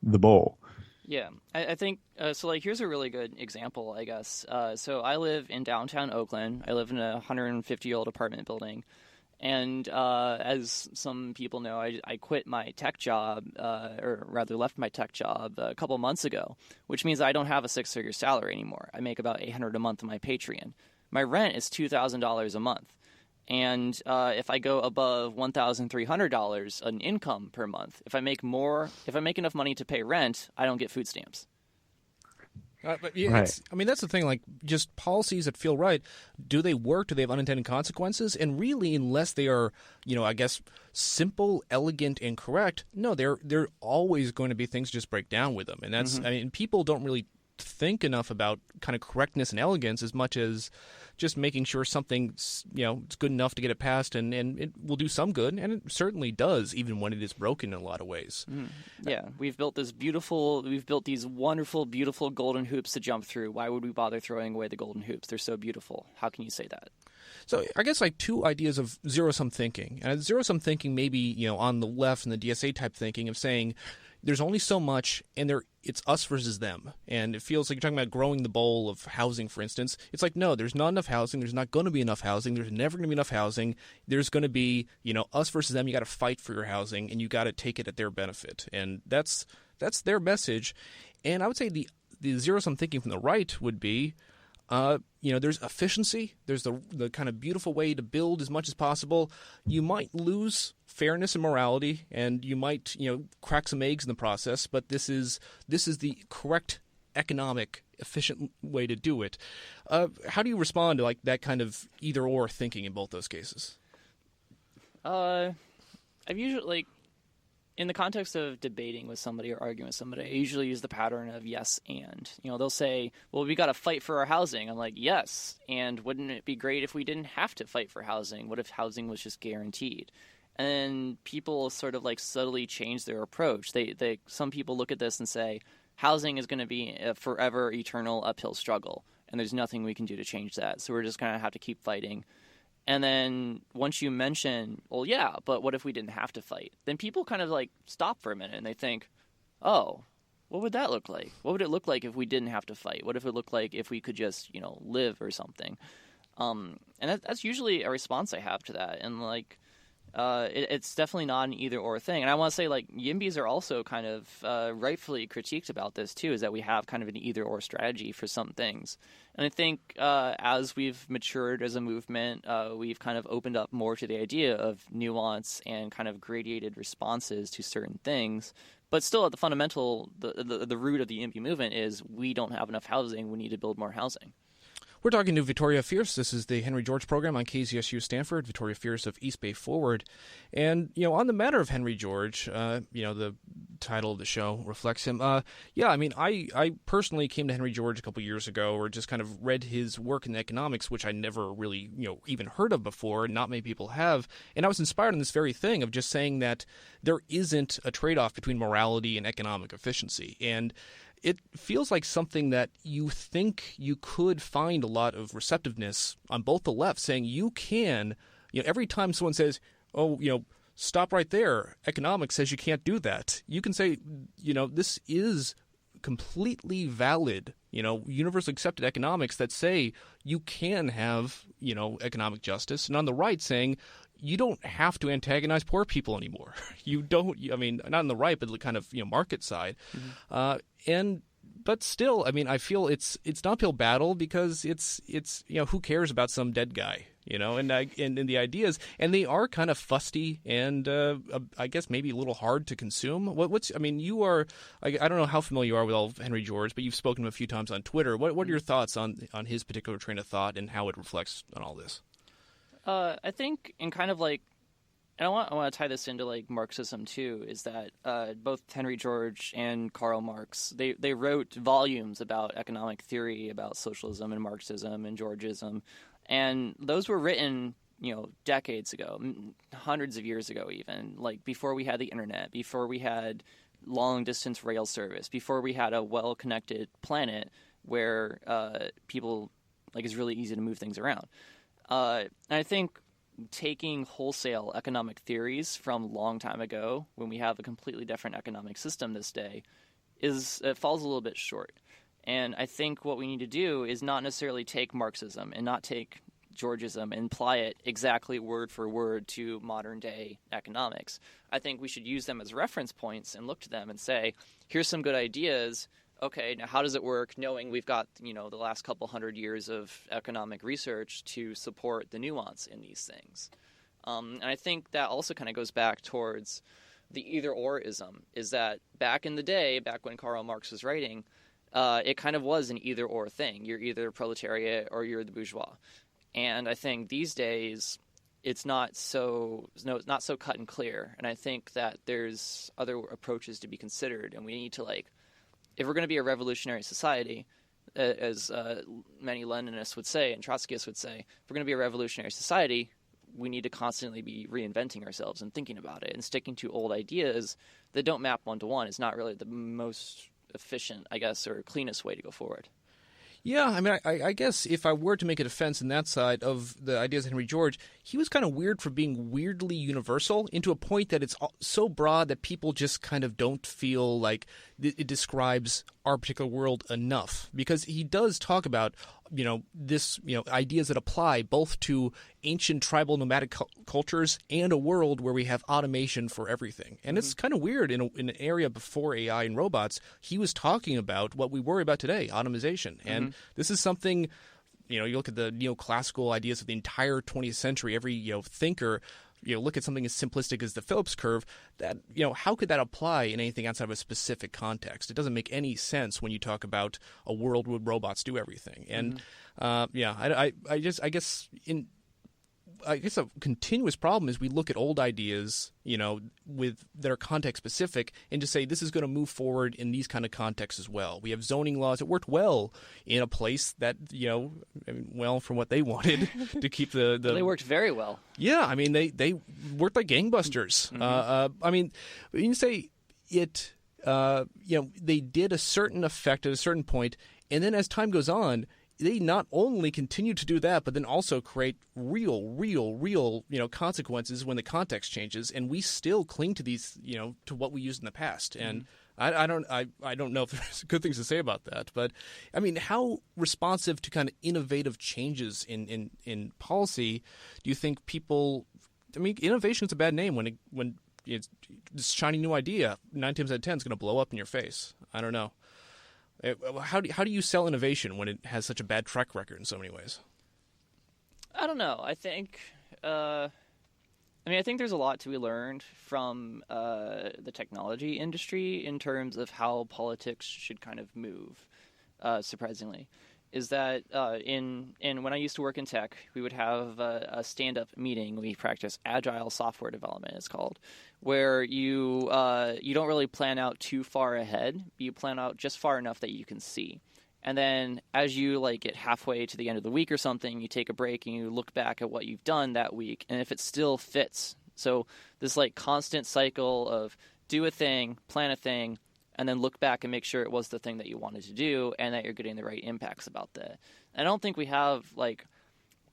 the bowl. Yeah, I think so. Like, here's a really good example, I guess. So I live in downtown Oakland. I live in a 150-year-old apartment building. And as some people know, I quit my tech job, or rather left my tech job a couple months ago, which means I don't have a six-figure salary anymore. I make about $800 a month on my Patreon. My rent is $2,000 a month. And if I go above $1,300 an income per month, if I make enough money to pay rent, I don't get food stamps. But yeah, Right. I mean, that's the thing. Like, just policies that feel right. Do they work? Do they have unintended consequences? And really, unless they are, I guess, simple, elegant, and correct, no, they're always going to be things just break down with them. And that's, I mean, people don't really think enough about kind of correctness and elegance as much as just making sure something's it's good enough to get it passed and it will do some good, and it certainly does, even when it is broken in a lot of ways. Yeah, we've built these wonderful, beautiful golden hoops to jump through. Why would we bother throwing away the golden hoops? They're so beautiful. How can you say that? So I guess like two ideas of zero-sum thinking. And zero-sum thinking may be, on the left and the DSA type thinking of saying there's only so much and it's us versus them. And it feels like you're talking about growing the bowl of housing, for instance. It's like, no, there's not enough housing. There's not going to be enough housing. There's never going to be enough housing. There's going to be, us versus them. You got to fight for your housing and you got to take it at their benefit. And that's their message. And I would say the zero-sum thinking from the right would be, there's efficiency. There's the kind of beautiful way to build as much as possible. You might lose fairness and morality, and you might, crack some eggs in the process. But this is the correct economic, efficient way to do it. How do you respond to like that kind of either or thinking in both those cases? I've usually in the context of debating with somebody or arguing with somebody, I usually use the pattern of yes and. They'll say, well, we got to fight for our housing. I'm like, yes, and wouldn't it be great if we didn't have to fight for housing? What if housing was just guaranteed? And people sort of like subtly change their approach. Some people look at this and say, housing is going to be a forever, eternal uphill struggle, and there's nothing we can do to change that. So we're just going to have to keep fighting. And then once you mention, well, yeah, but what if we didn't have to fight? Then people kind of like stop for a minute and they think, oh, what would that look like? What would it look like if we didn't have to fight? What if it looked like if we could just, live or something? And that's usually a response I have to that. And like, it's definitely not an either or thing. And I want to say like YIMBYs are also kind of rightfully critiqued about this too, is that we have kind of an either or strategy for some things. And I think as we've matured as a movement, we've kind of opened up more to the idea of nuance and kind of gradated responses to certain things. But still at the fundamental, the root of the YIMBY movement is we don't have enough housing. We need to build more housing. We're talking to Victoria Fierce. This is the Henry George program on KZSU Stanford. Victoria Fierce of East Bay Forward. And, on the matter of Henry George, the title of the show reflects him. I personally came to Henry George a couple years ago, or just kind of read his work in economics, which I never really, even heard of before. Not many people have. And I was inspired in this very thing of just saying that there isn't a trade-off between morality and economic efficiency. And it feels like something that you think you could find a lot of receptiveness on both the left, saying you can, every time someone says, oh, stop right there, economics says you can't do that, you can say, this is completely valid, universally accepted economics that say you can have, economic justice. And on the right saying, you don't have to antagonize poor people anymore. You don't, not on the right, but the kind of, market side. But still, I feel it's an uphill battle because it's who cares about some dead guy, and the ideas, and they are kind of fusty and I guess maybe a little hard to consume. You are, I don't know how familiar you are with all of Henry George, but you've spoken to him a few times on Twitter. What are your thoughts on his particular train of thought and how it reflects on all this? I think in kind of like, and I want to tie this into like Marxism too, is that both Henry George and Karl Marx, they wrote volumes about economic theory, about socialism and Marxism and Georgism, and those were written, decades ago, hundreds of years ago even, like before we had the internet, before we had long distance rail service, before we had a well-connected planet where people, like, it's really easy to move things around. And I think taking wholesale economic theories from a long time ago, when we have a completely different economic system this day, it falls a little bit short. And I think what we need to do is not necessarily take Marxism and not take Georgism and apply it exactly word for word to modern day economics. I think we should use them as reference points and look to them and say, here's some good ideas. okay, now how does it work, knowing we've got, the last couple hundred years of economic research to support the nuance in these things. And I think that also kind of goes back towards the either-or-ism, is that back in the day, back when Karl Marx was writing, it kind of was an either-or thing. You're either proletariat or you're the bourgeois. And I think these days it's not so cut and clear. And I think that there's other approaches to be considered, and we need to, if we're going to be a revolutionary society, as many Leninists would say and Trotskyists would say, if we're going to be a revolutionary society, we need to constantly be reinventing ourselves and thinking about it, and sticking to old ideas that don't map one-to-one is not really the most efficient, I guess, or cleanest way to go forward. Yeah, I mean, I guess if I were to make a defense in that side of the ideas of Henry George, he was kind of weird for being weirdly universal, into a point that it's so broad that people just kind of don't feel like it describes our particular world enough. Because he does talk about, ideas that apply both to ancient tribal nomadic cultures and a world where we have automation for everything. And it's kind of weird in an area before AI and robots, he was talking about what we worry about today, automation. And this is something, you look at the neoclassical ideas of the entire 20th century, every thinker, look at something as simplistic as the Phillips Curve, that, how could that apply in anything outside of a specific context? It doesn't make any sense when you talk about a world where robots do everything. And, I guess a continuous problem is we look at old ideas, that are context specific, and just say this is going to move forward in these kind of contexts as well. We have zoning laws that worked well in a place that, from what they wanted to keep the They worked very well. Yeah, I mean, they worked like gangbusters. I mean, when you say it, they did a certain effect at a certain point, and then as time goes on, they not only continue to do that, but then also create real, consequences when the context changes, and we still cling to these, to what we used in the past. And I don't know if there's good things to say about that, but I mean, how responsive to kind of innovative changes in policy do you think people? I mean, innovation is a bad name when it's this shiny new idea 9 times out of 10 is going to blow up in your face. I don't know. How do you sell innovation when it has such a bad track record in so many ways? I don't know. I think, I think there's a lot to be learned from the technology industry in terms of how politics should kind of move. Surprisingly, is that in when I used to work in tech, we would have a stand-up meeting. We practice Agile software development, it's called, where you don't really plan out too far ahead. You plan out just far enough that you can see. And then as you get halfway to the end of the week or something, you take a break and you look back at what you've done that week, and if it still fits. So this constant cycle of do a thing, plan a thing, and then look back and make sure it was the thing that you wanted to do and that you're getting the right impacts about that. I don't think we have,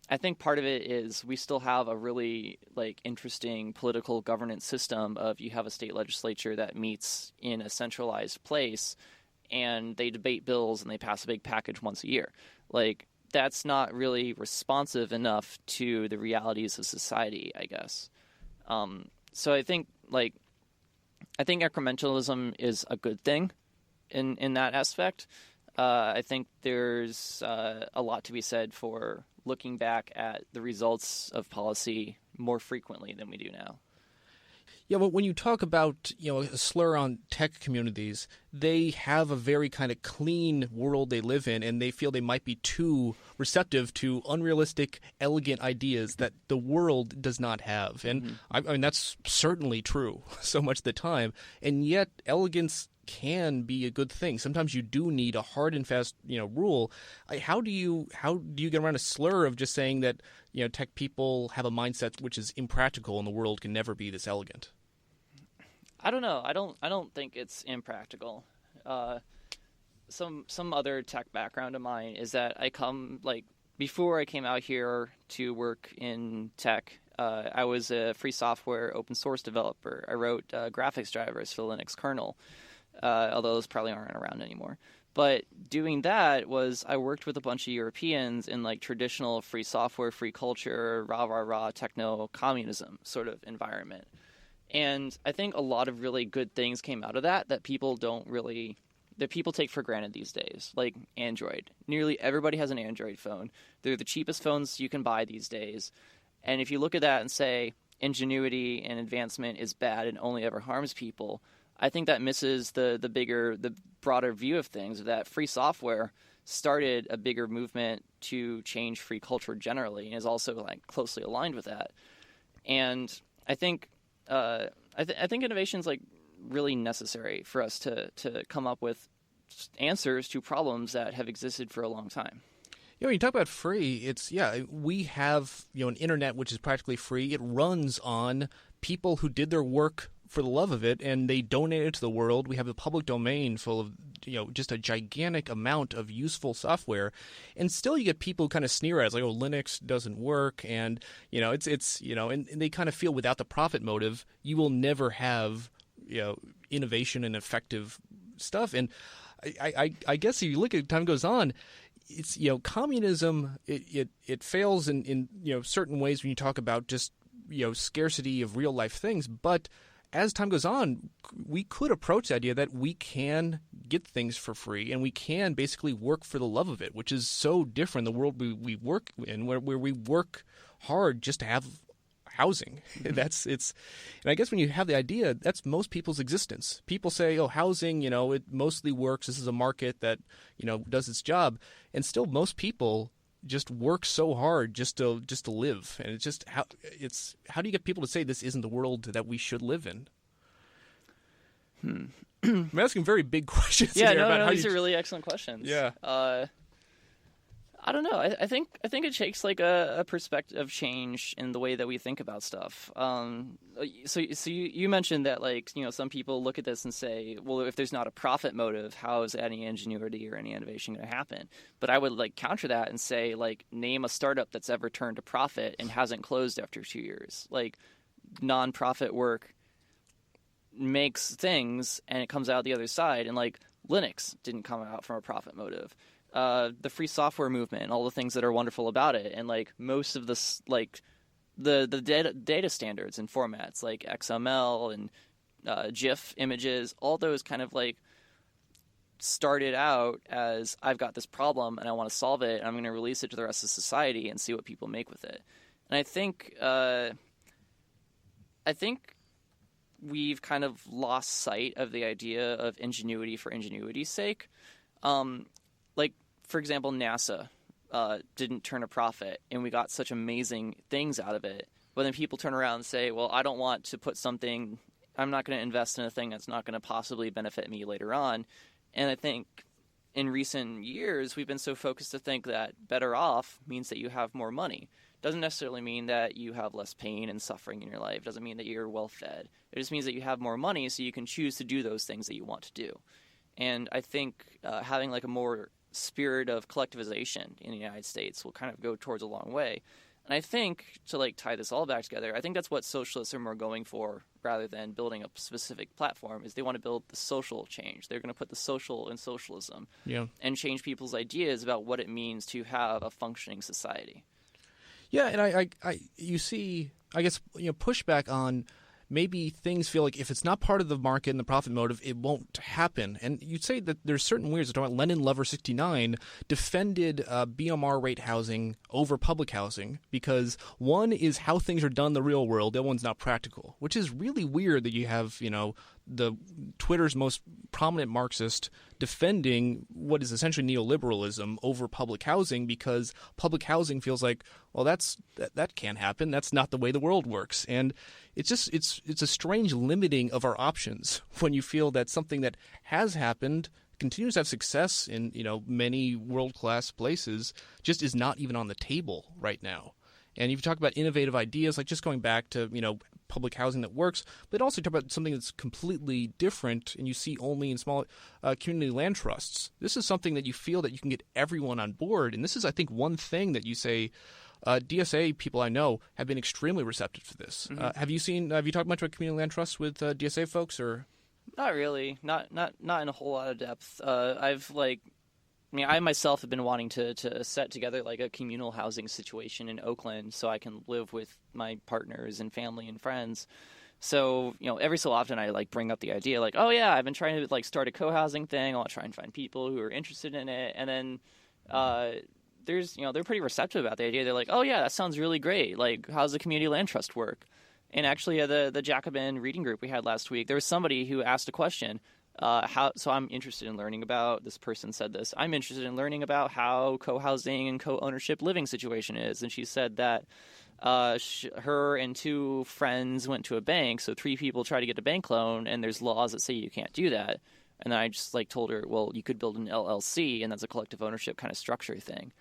I think part of it is we still have a really, interesting political governance system of you have a state legislature that meets in a centralized place and they debate bills and they pass a big package once a year. That's not really responsive enough to the realities of society, I guess. So I think, incrementalism is a good thing in that aspect. I think there's a lot to be said for looking back at the results of policy more frequently than we do now. Yeah, but when you talk about, a slur on tech communities, they have a very kind of clean world they live in, and they feel they might be too receptive to unrealistic, elegant ideas that the world does not have. And I mean, that's certainly true so much of the time. And yet elegance can be a good thing. Sometimes you do need a hard and fast, rule. How do you get around a slur of just saying that, tech people have a mindset which is impractical and the world can never be this elegant? I don't know. I don't think it's impractical. Some other tech background of mine is that I come before I came out here to work in tech. I was a free software open source developer. I wrote graphics drivers for the Linux kernel, although those probably aren't around anymore. But doing that was I worked with a bunch of Europeans in traditional free software, free culture, rah techno communism sort of environment. And I think a lot of really good things came out of that people don't really that people take for granted these days, like Android. Nearly everybody has an Android phone. They're the cheapest phones you can buy these days. And if you look at that and say ingenuity and advancement is bad and only ever harms people, I think that misses the broader view of things, that free software started a bigger movement to change free culture generally and is also like closely aligned with that. And I think I think innovation is like really necessary for us to come up with answers to problems that have existed for a long time. When you talk about free, we have an internet which is practically free. It runs on people who did their work for the love of it, and they donate it to the world. We have a public domain full of just a gigantic amount of useful software, and still you get people who kind of sneer at it, like, oh, Linux doesn't work, and and they kind of feel without the profit motive, you will never have innovation and effective stuff. And I guess if you look at time goes on, it's communism. It fails in certain ways when you talk about just scarcity of real life things. But as time goes on, we could approach the idea that we can get things for free and we can basically work for the love of it, which is so different the world we work in, where we work hard just to have housing. And I guess when you have the idea, that's most people's existence. People say, oh, housing, it mostly works. This is a market that, does its job. And still most people just work so hard just to live. And how do you get people to say this isn't the world that we should live in? I'm asking very big questions. Yeah, here about how these are really excellent questions. Yeah. I don't know. I think it takes like a perspective change in the way that we think about stuff. So you mentioned that some people look at this and say, well, if there's not a profit motive, how is any ingenuity or any innovation going to happen? But I would counter that and say name a startup that's ever turned a profit and hasn't closed after 2 years. Non-profit work makes things and it comes out the other side, and Linux didn't come out from a profit motive. The free software movement and all the things that are wonderful about it, and most of this the data standards and formats like XML and GIF images, all those kind of started out as I've got this problem and I want to solve it and I'm going to release it to the rest of society and see what people make with it. And I think we've kind of lost sight of the idea of ingenuity for ingenuity's sake. For example, NASA didn't turn a profit, and we got such amazing things out of it. But then people turn around and say, well, I don't want to put something – I'm not going to invest in a thing that's not going to possibly benefit me later on. And I think in recent years we've been so focused to think that better off means that you have more money. Doesn't necessarily mean that you have less pain and suffering in your life. Doesn't mean that you're well-fed. It just means that you have more money so you can choose to do those things that you want to do. And I think having a more – spirit of collectivization in the United States will kind of go towards a long way. And I think to tie this all back together, I think that's what socialists are more going for rather than building a specific platform, is they want to build the social change. They're going to put the social in socialism and change people's ideas about what it means to have a functioning society. Yeah, and you see, I guess, pushback on maybe things feel like if it's not part of the market and the profit motive, it won't happen. And you'd say that there's certain weirds. Lenin Lover 69 defended BMR rate housing over public housing because one is how things are done in the real world, the other one's not practical, which is really weird that you have, the Twitter's most prominent Marxist defending what is essentially neoliberalism over public housing, because public housing feels like, well, that can't happen. That's not the way the world works. And it's a strange limiting of our options when you feel that something that has happened, continues to have success in many world-class places, just is not even on the table right now. And if you talk about innovative ideas, just going back to, public housing that works, but also talk about something that's completely different and you see only in small community land trusts. This is something that you feel that you can get everyone on board. And this is, I think, one thing that you say DSA people I know have been extremely receptive to this. Mm-hmm. Have you talked much about community land trusts with DSA folks, or? Not really. Not in a whole lot of depth. I myself have been wanting to set together a communal housing situation in Oakland so I can live with my partners and family and friends. So, every so often I like bring up the idea like, oh yeah, I've been trying to like start a co-housing thing. I'll try and find people who are interested in it. And then they're pretty receptive about the idea. They're like, oh yeah, that sounds really great. Like, how's the community land trust work? And actually, the Jacobin reading group we had last week, there was somebody who asked a question. So I'm interested in learning about, this person said this, I'm interested in learning about how co-housing and co-ownership living situation is. And she said that her and 2 friends went to a bank, so 3 people try to get a bank loan, and there's laws that say you can't do that. And then I just like told her, well, you could build an LLC, and that's a collective ownership kind of structure thing.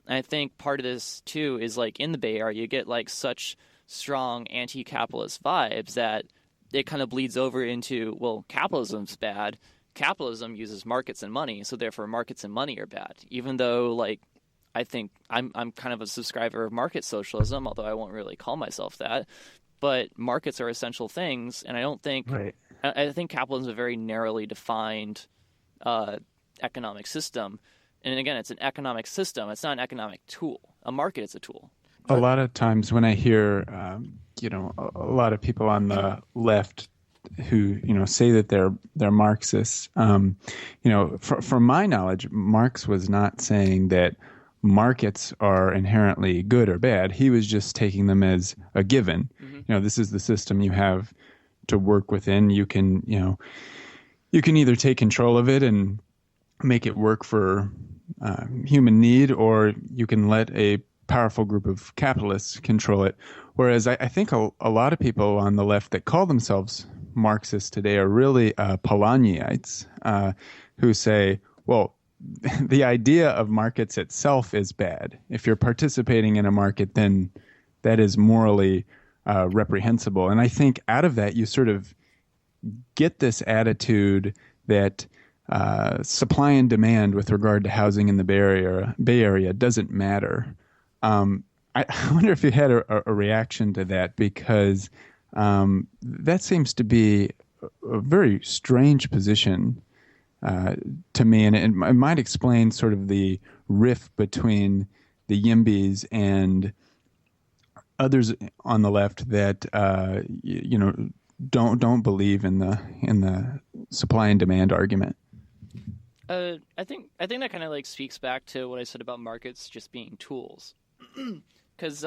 And I think part of this too is like in the Bay Area, you get like such strong anti-capitalist vibes that it kind of bleeds over into, well, capitalism's bad. Capitalism uses markets and money, so therefore markets and money are bad. Even though like I think I'm kind of a subscriber of market socialism, although I won't really call myself that. But markets are essential things, and I don't think I think capitalism is a very narrowly defined economic system. And again, it's an economic system. It's not an economic tool. A market is a tool. A lot of times when I hear, a lot of people on the left who, say that they're Marxists, from my knowledge, Marx was not saying that markets are inherently good or bad. He was just taking them as a given. Mm-hmm. This is the system you have to work within. You can either take control of it and make it work for human need, or you can let a powerful group of capitalists control it. Whereas I think a lot of people on the left that call themselves Marxists today are really Polanyiites who say, well, the idea of markets itself is bad. If you're participating in a market, then that is morally reprehensible. And I think out of that, you sort of get this attitude that supply and demand with regard to housing in the Bay Area doesn't matter. I wonder if you had a reaction to that, because that seems to be a very strange position to me, and it might explain sort of the rift between the YIMBYs and others on the left that don't believe in the supply and demand argument. I think that kind of like speaks back to what I said about markets just being tools, because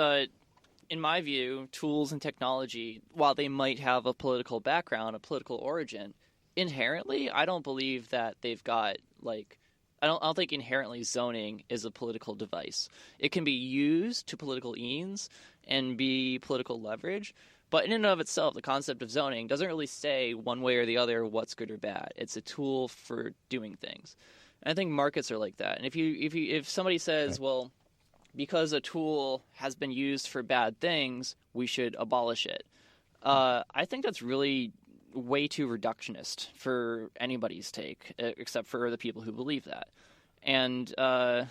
in my view, tools and technology, while they might have a political background, a political origin, inherently, I don't believe that they've got like. I don't think inherently zoning is a political device. It can be used to political ends and be political leverage, but in and of itself, the concept of zoning doesn't really say one way or the other what's good or bad. It's a tool for doing things. And I think markets are like that. And if somebody says, well, because a tool has been used for bad things, we should abolish it, I think that's really way too reductionist for anybody's take, except for the people who believe that. And I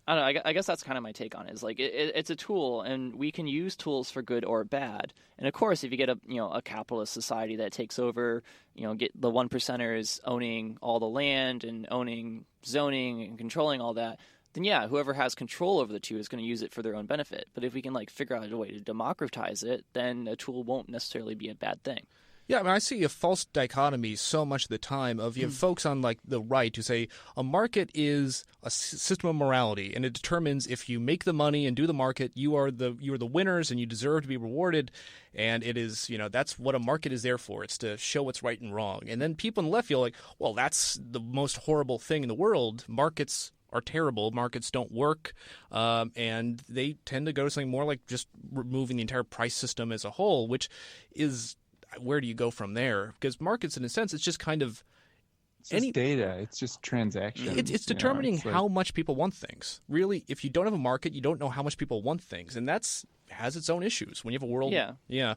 don't know. I guess that's kind of my take on it. Is like it's a tool, and we can use tools for good or bad. And of course, if you get a capitalist society that takes over, get the 1%ers owning all the land and owning zoning and controlling all that, then yeah, whoever has control over the two is going to use it for their own benefit. But if we can figure out a way to democratize it, then a tool won't necessarily be a bad thing. Yeah, I mean, I see a false dichotomy so much of the time of you have folks on the right who say a market is a system of morality, and it determines if you make the money and do the market, you are the winners and you deserve to be rewarded, and it is that's what a market is there for. It's to show what's right and wrong. And then people on the left feel like, well, that's the most horrible thing in the world. Markets are terrible. Markets don't work, and they tend to go to something more like just removing the entire price system as a whole, which is. Where do you go from there? Because markets, in a sense, it's just kind of it's just data. It's just transactions. It's determining how much people want things. Really, if you don't have a market, you don't know how much people want things, and that's has its own issues. When you have a world, yeah.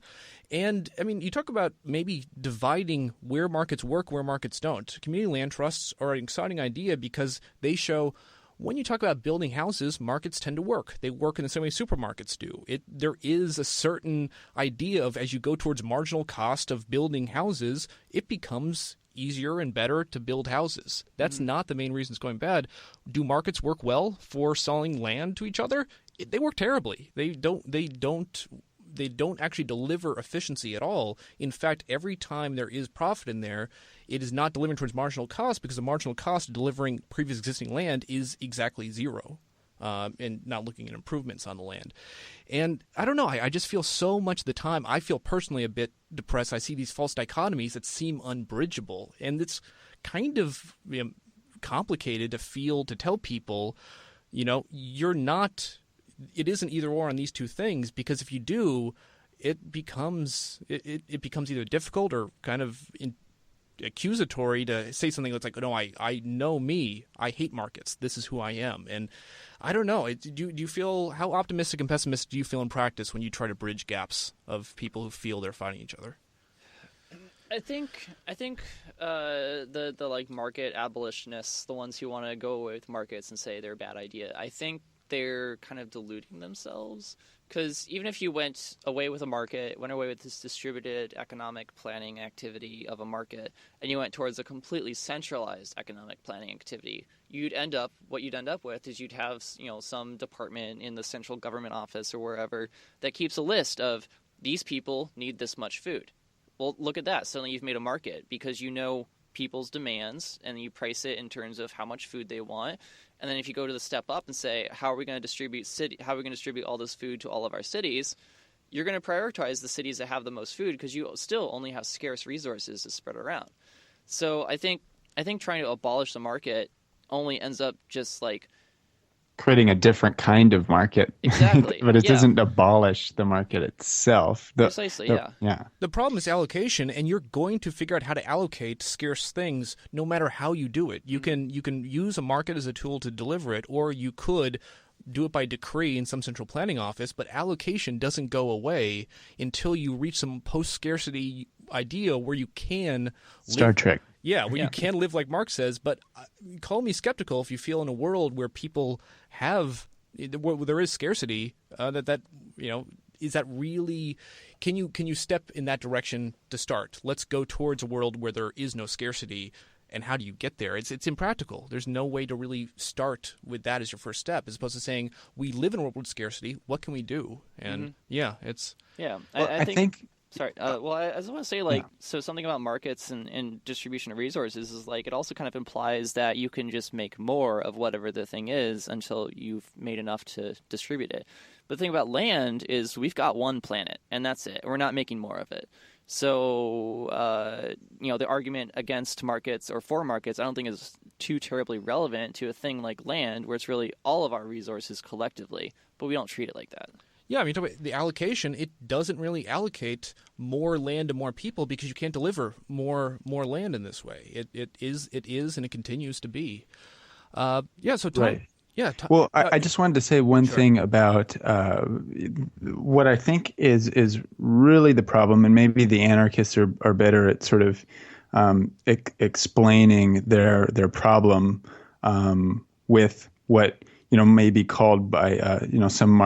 And I mean, you talk about maybe dividing where markets work, where markets don't. Community land trusts are an exciting idea because they show. When you talk about building houses, markets tend to work. They work in the same way supermarkets do. There is a certain idea of as you go towards marginal cost of building houses, it becomes easier and better to build houses. That's not the main reason it's going bad. Do markets work well for selling land to each other? They work terribly. They don't they don't actually deliver efficiency at all. In fact, every time there is profit in there, it is not delivering towards marginal cost, because the marginal cost of delivering previous existing land is exactly zero, and not looking at improvements on the land. And I don't know, I just feel so much of the time, I feel personally a bit depressed. I see these false dichotomies that seem unbridgeable, and it's kind of complicated to tell people, you're not, it isn't either or on these two things, because if you do, it becomes either difficult or kind of accusatory to say something that's like, no, I know me, I hate markets, this is who I am. And I don't know, do you feel, how optimistic and pessimistic do you feel in practice when you try to bridge gaps of people who feel they're fighting each other? I think the like market abolitionists, the ones who want to go away with markets and say they're a bad idea, I think they're kind of deluding themselves, because even if you went away with a market, went away with this distributed economic planning activity of a market, and you went towards a completely centralized economic planning activity, what you'd end up with is you'd have some department in the central government office or wherever that keeps a list of these people need this much food. Well, look at that. Suddenly you've made a market, because people's demands, and you price it in terms of how much food they want. And then if you go to the step up and say, how are we going to distribute all this food to all of our cities? You're going to prioritize the cities that have the most food, because you still only have scarce resources to spread around. So I think trying to abolish the market only ends up just like creating a different kind of market. Exactly. But it doesn't abolish the market itself. Precisely, yeah. The problem is allocation, and you're going to figure out how to allocate scarce things no matter how you do it. You can use a market as a tool to deliver it, or you could do it by decree in some central planning office, but allocation doesn't go away until you reach some post-scarcity idea where you can Star Trek. Yeah, where you can live like Marx says, but call me skeptical if you feel in a world where people where there is scarcity, is that really, can you step in that direction to start? Let's go towards a world where there is no scarcity, and how do you get there? It's impractical. There's no way to really start with that as your first step, as opposed to saying, we live in a world with scarcity, what can we do? And I think Sorry. I just want to say, so something about markets and distribution of resources is it also kind of implies that you can just make more of whatever the thing is until you've made enough to distribute it. But the thing about land is we've got one planet, and that's it. We're not making more of it. So, the argument against markets or for markets, I don't think is too terribly relevant to a thing like land, where it's really all of our resources collectively, but we don't treat it like that. Yeah, I mean, talk about the allocation, it doesn't really allocate more land to more people, because you can't deliver more land in this way. It is, and it continues to be. So Tom, right. Yeah. Well, I just wanted to say one thing about what I think is really the problem, and maybe the anarchists are better at sort of explaining their problem with what may be called by some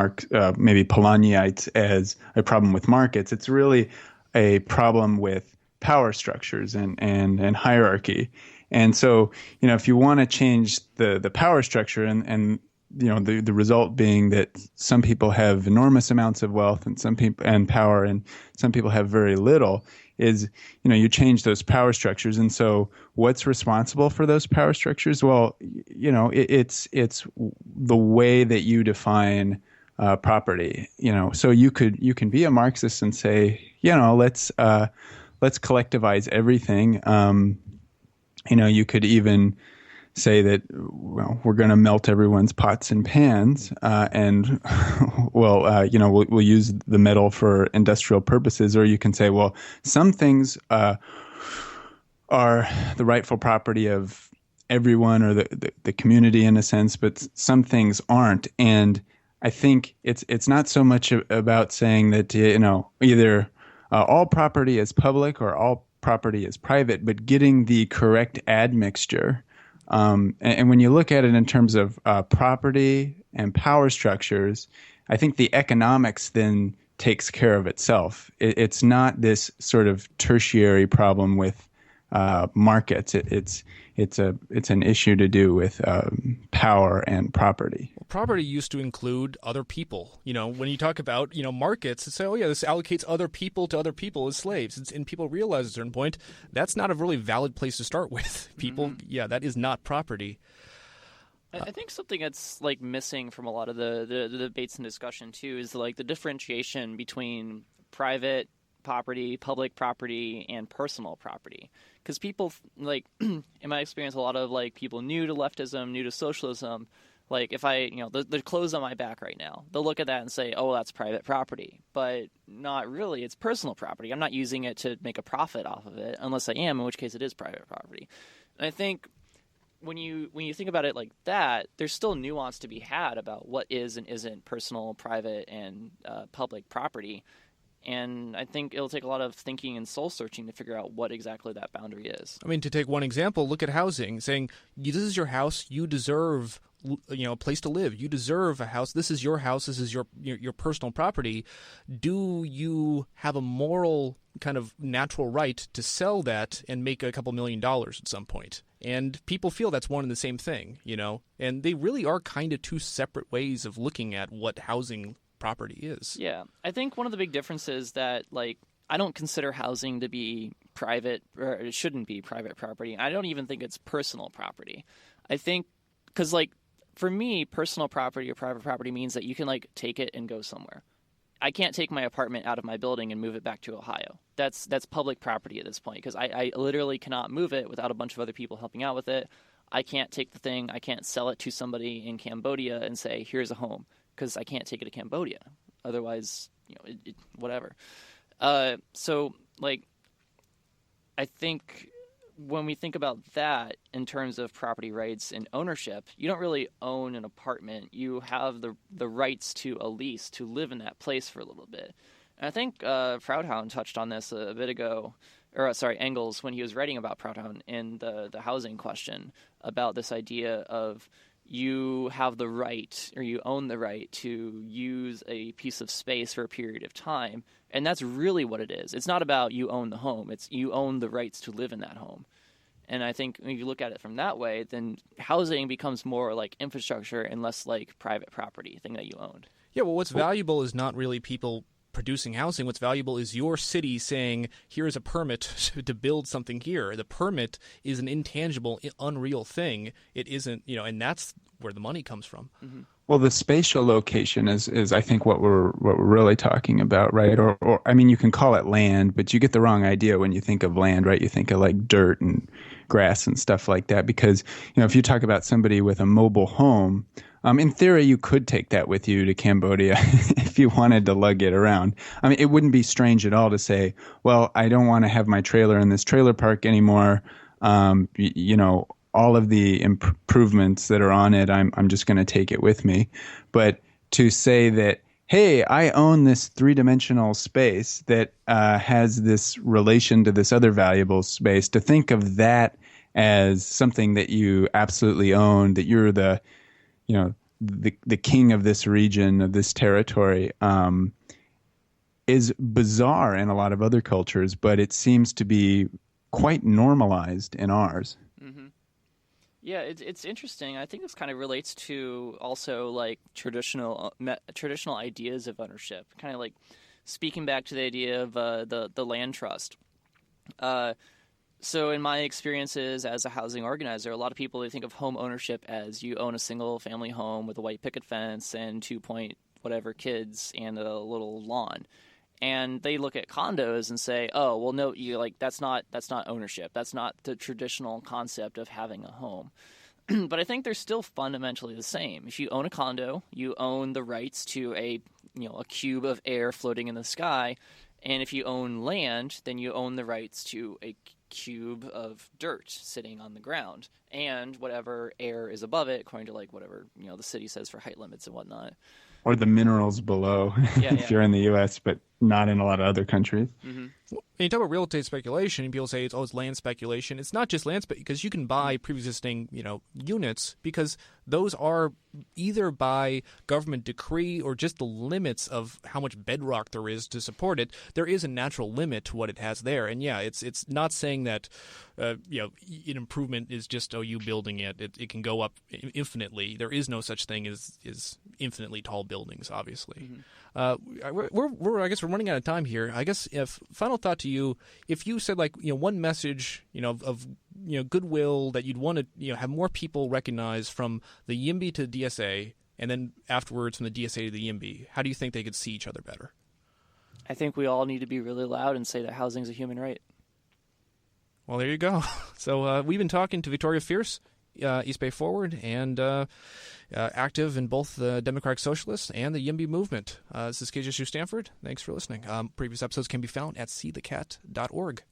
maybe Polanyiites as a problem with markets. It's really a problem with power structures and hierarchy. And so, if you want to change the power structure and the result being that some people have enormous amounts of wealth and power, and some people have very little, is, you change those power structures. And so what's responsible for those power structures? Well, it's the way that you define property, so you can be a Marxist and say, let's collectivize everything. You could even say that, we're going to melt everyone's pots and pans, and we'll use the metal for industrial purposes. Or you can say, well, some things are the rightful property of everyone, or the community in a sense, but some things aren't. And I think it's not so much about saying that either all property is public or all property is private, but getting the correct admixture. And when you look at it in terms of property and power structures, I think the economics then takes care of itself. It's not this sort of tertiary problem with markets. It's an issue to do with power and property. Well, property used to include other people. When you talk about markets, it's say, oh yeah, this allocates other people to other people as slaves, and people realize at a certain point that's not a really valid place to start with. People, that is not property. I think something that's like missing from a lot of the debates and discussion too is like the differentiation between private property, public property, and personal property. Because people, like, in my experience, a lot of like people new to leftism, new to socialism, like if I, the clothes on my back right now, they'll look at that and say, oh, that's private property. But not really. It's personal property. I'm not using it to make a profit off of it, unless I am, in which case it is private property. And I think when you think about it like that, there's still nuance to be had about what is and isn't personal, private, and public property. And I think it'll take a lot of thinking and soul searching to figure out what exactly that boundary is. I mean, to take one example, look at housing, saying, this is your house, you deserve a place to live. You deserve a house. This is your house. This is your personal property. Do you have a moral kind of natural right to sell that and make a couple $1 million at some point? And people feel that's one and the same thing, and they really are kind of two separate ways of looking at what housing property is. Yeah. I think one of the big differences that, like, I don't consider housing to be private, or it shouldn't be private property. I don't even think it's personal property. I think, because, like, for me, personal property or private property means that you can, like, take it and go somewhere. I can't take my apartment out of my building and move it back to Ohio. That's public property at this point, because I literally cannot move it without a bunch of other people helping out with it. I can't take the thing. I can't sell it to somebody in Cambodia and say, here's a home, because I can't take it to Cambodia. Otherwise, whatever. So, like, I think when we think about that in terms of property rights and ownership, you don't really own an apartment. You have the rights to a lease to live in that place for a little bit. And I think Proudhound touched on this a bit ago, Engels, when he was writing about Proudhound in the housing question, about this idea of you have the right, or you own the right to use a piece of space for a period of time. And that's really what it is. It's not about you own the home. It's you own the rights to live in that home. And I think when you look at it from that way, then housing becomes more like infrastructure and less like private property, thing that you owned. Yeah, well, what's valuable is not really people producing housing. What's valuable is your city saying, here's a permit to build something here. The permit is an intangible, unreal thing. It isn't, and that's where the money comes from. Mm-hmm. Well, the spatial location is I think what we're really talking about, right? Or I mean, you can call it land, but you get the wrong idea when you think of land, right? You think of like dirt and grass and stuff like that. Because if you talk about somebody with a mobile home, in theory, you could take that with you to Cambodia if you wanted to lug it around. I mean, it wouldn't be strange at all to say, well, I don't want to have my trailer in this trailer park anymore. All of the improvements that are on it, I'm just going to take it with me. But to say that, hey, I own this three-dimensional space that has this relation to this other valuable space, to think of that as something that you absolutely own, that you're the king of this region, of this territory, is bizarre in a lot of other cultures, but it seems to be quite normalized in ours. Mm-hmm. Yeah, it's interesting. I think this kind of relates to also like traditional ideas of ownership, kind of like speaking back to the idea of the land trust. So in my experiences as a housing organizer, a lot of people, they think of home ownership as you own a single family home with a white picket fence and 2-point whatever kids and a little lawn. And they look at condos and say, oh, well, no, that's not ownership. That's not the traditional concept of having a home. But I think they're still fundamentally the same. If you own a condo, you own the rights to a cube of air floating in the sky. And if you own land, then you own the rights to a cube of dirt sitting on the ground and whatever air is above it, according to like whatever the city says for height limits and whatnot. Or the minerals below, if you're in the U.S. But not in a lot of other countries. Mm-hmm. When you talk about real estate speculation, and people say it's land speculation. It's not just land speculation, because you can buy pre-existing, units, because those are either by government decree or just the limits of how much bedrock there is to support it. There is a natural limit to what it has there, and yeah, it's not saying that an improvement is just you building it. It can go up infinitely. There is no such thing as infinitely tall buildings, obviously. Mm-hmm. I guess we're running out of time here. I guess if final thought to you, if you said one message of goodwill that you'd want to have more people recognize from the YIMBY to the DSA, and then afterwards from the DSA to the YIMBY, how do you think they could see each other better? I think we all need to be really loud and say that housing is a human right. Well, there you go. So we've been talking to Victoria Fierce, East Bay Forward, and active in both the Democratic Socialists and the YIMBY movement. This is KJSU Stanford. Thanks for listening. Previous episodes can be found at seethecat.org.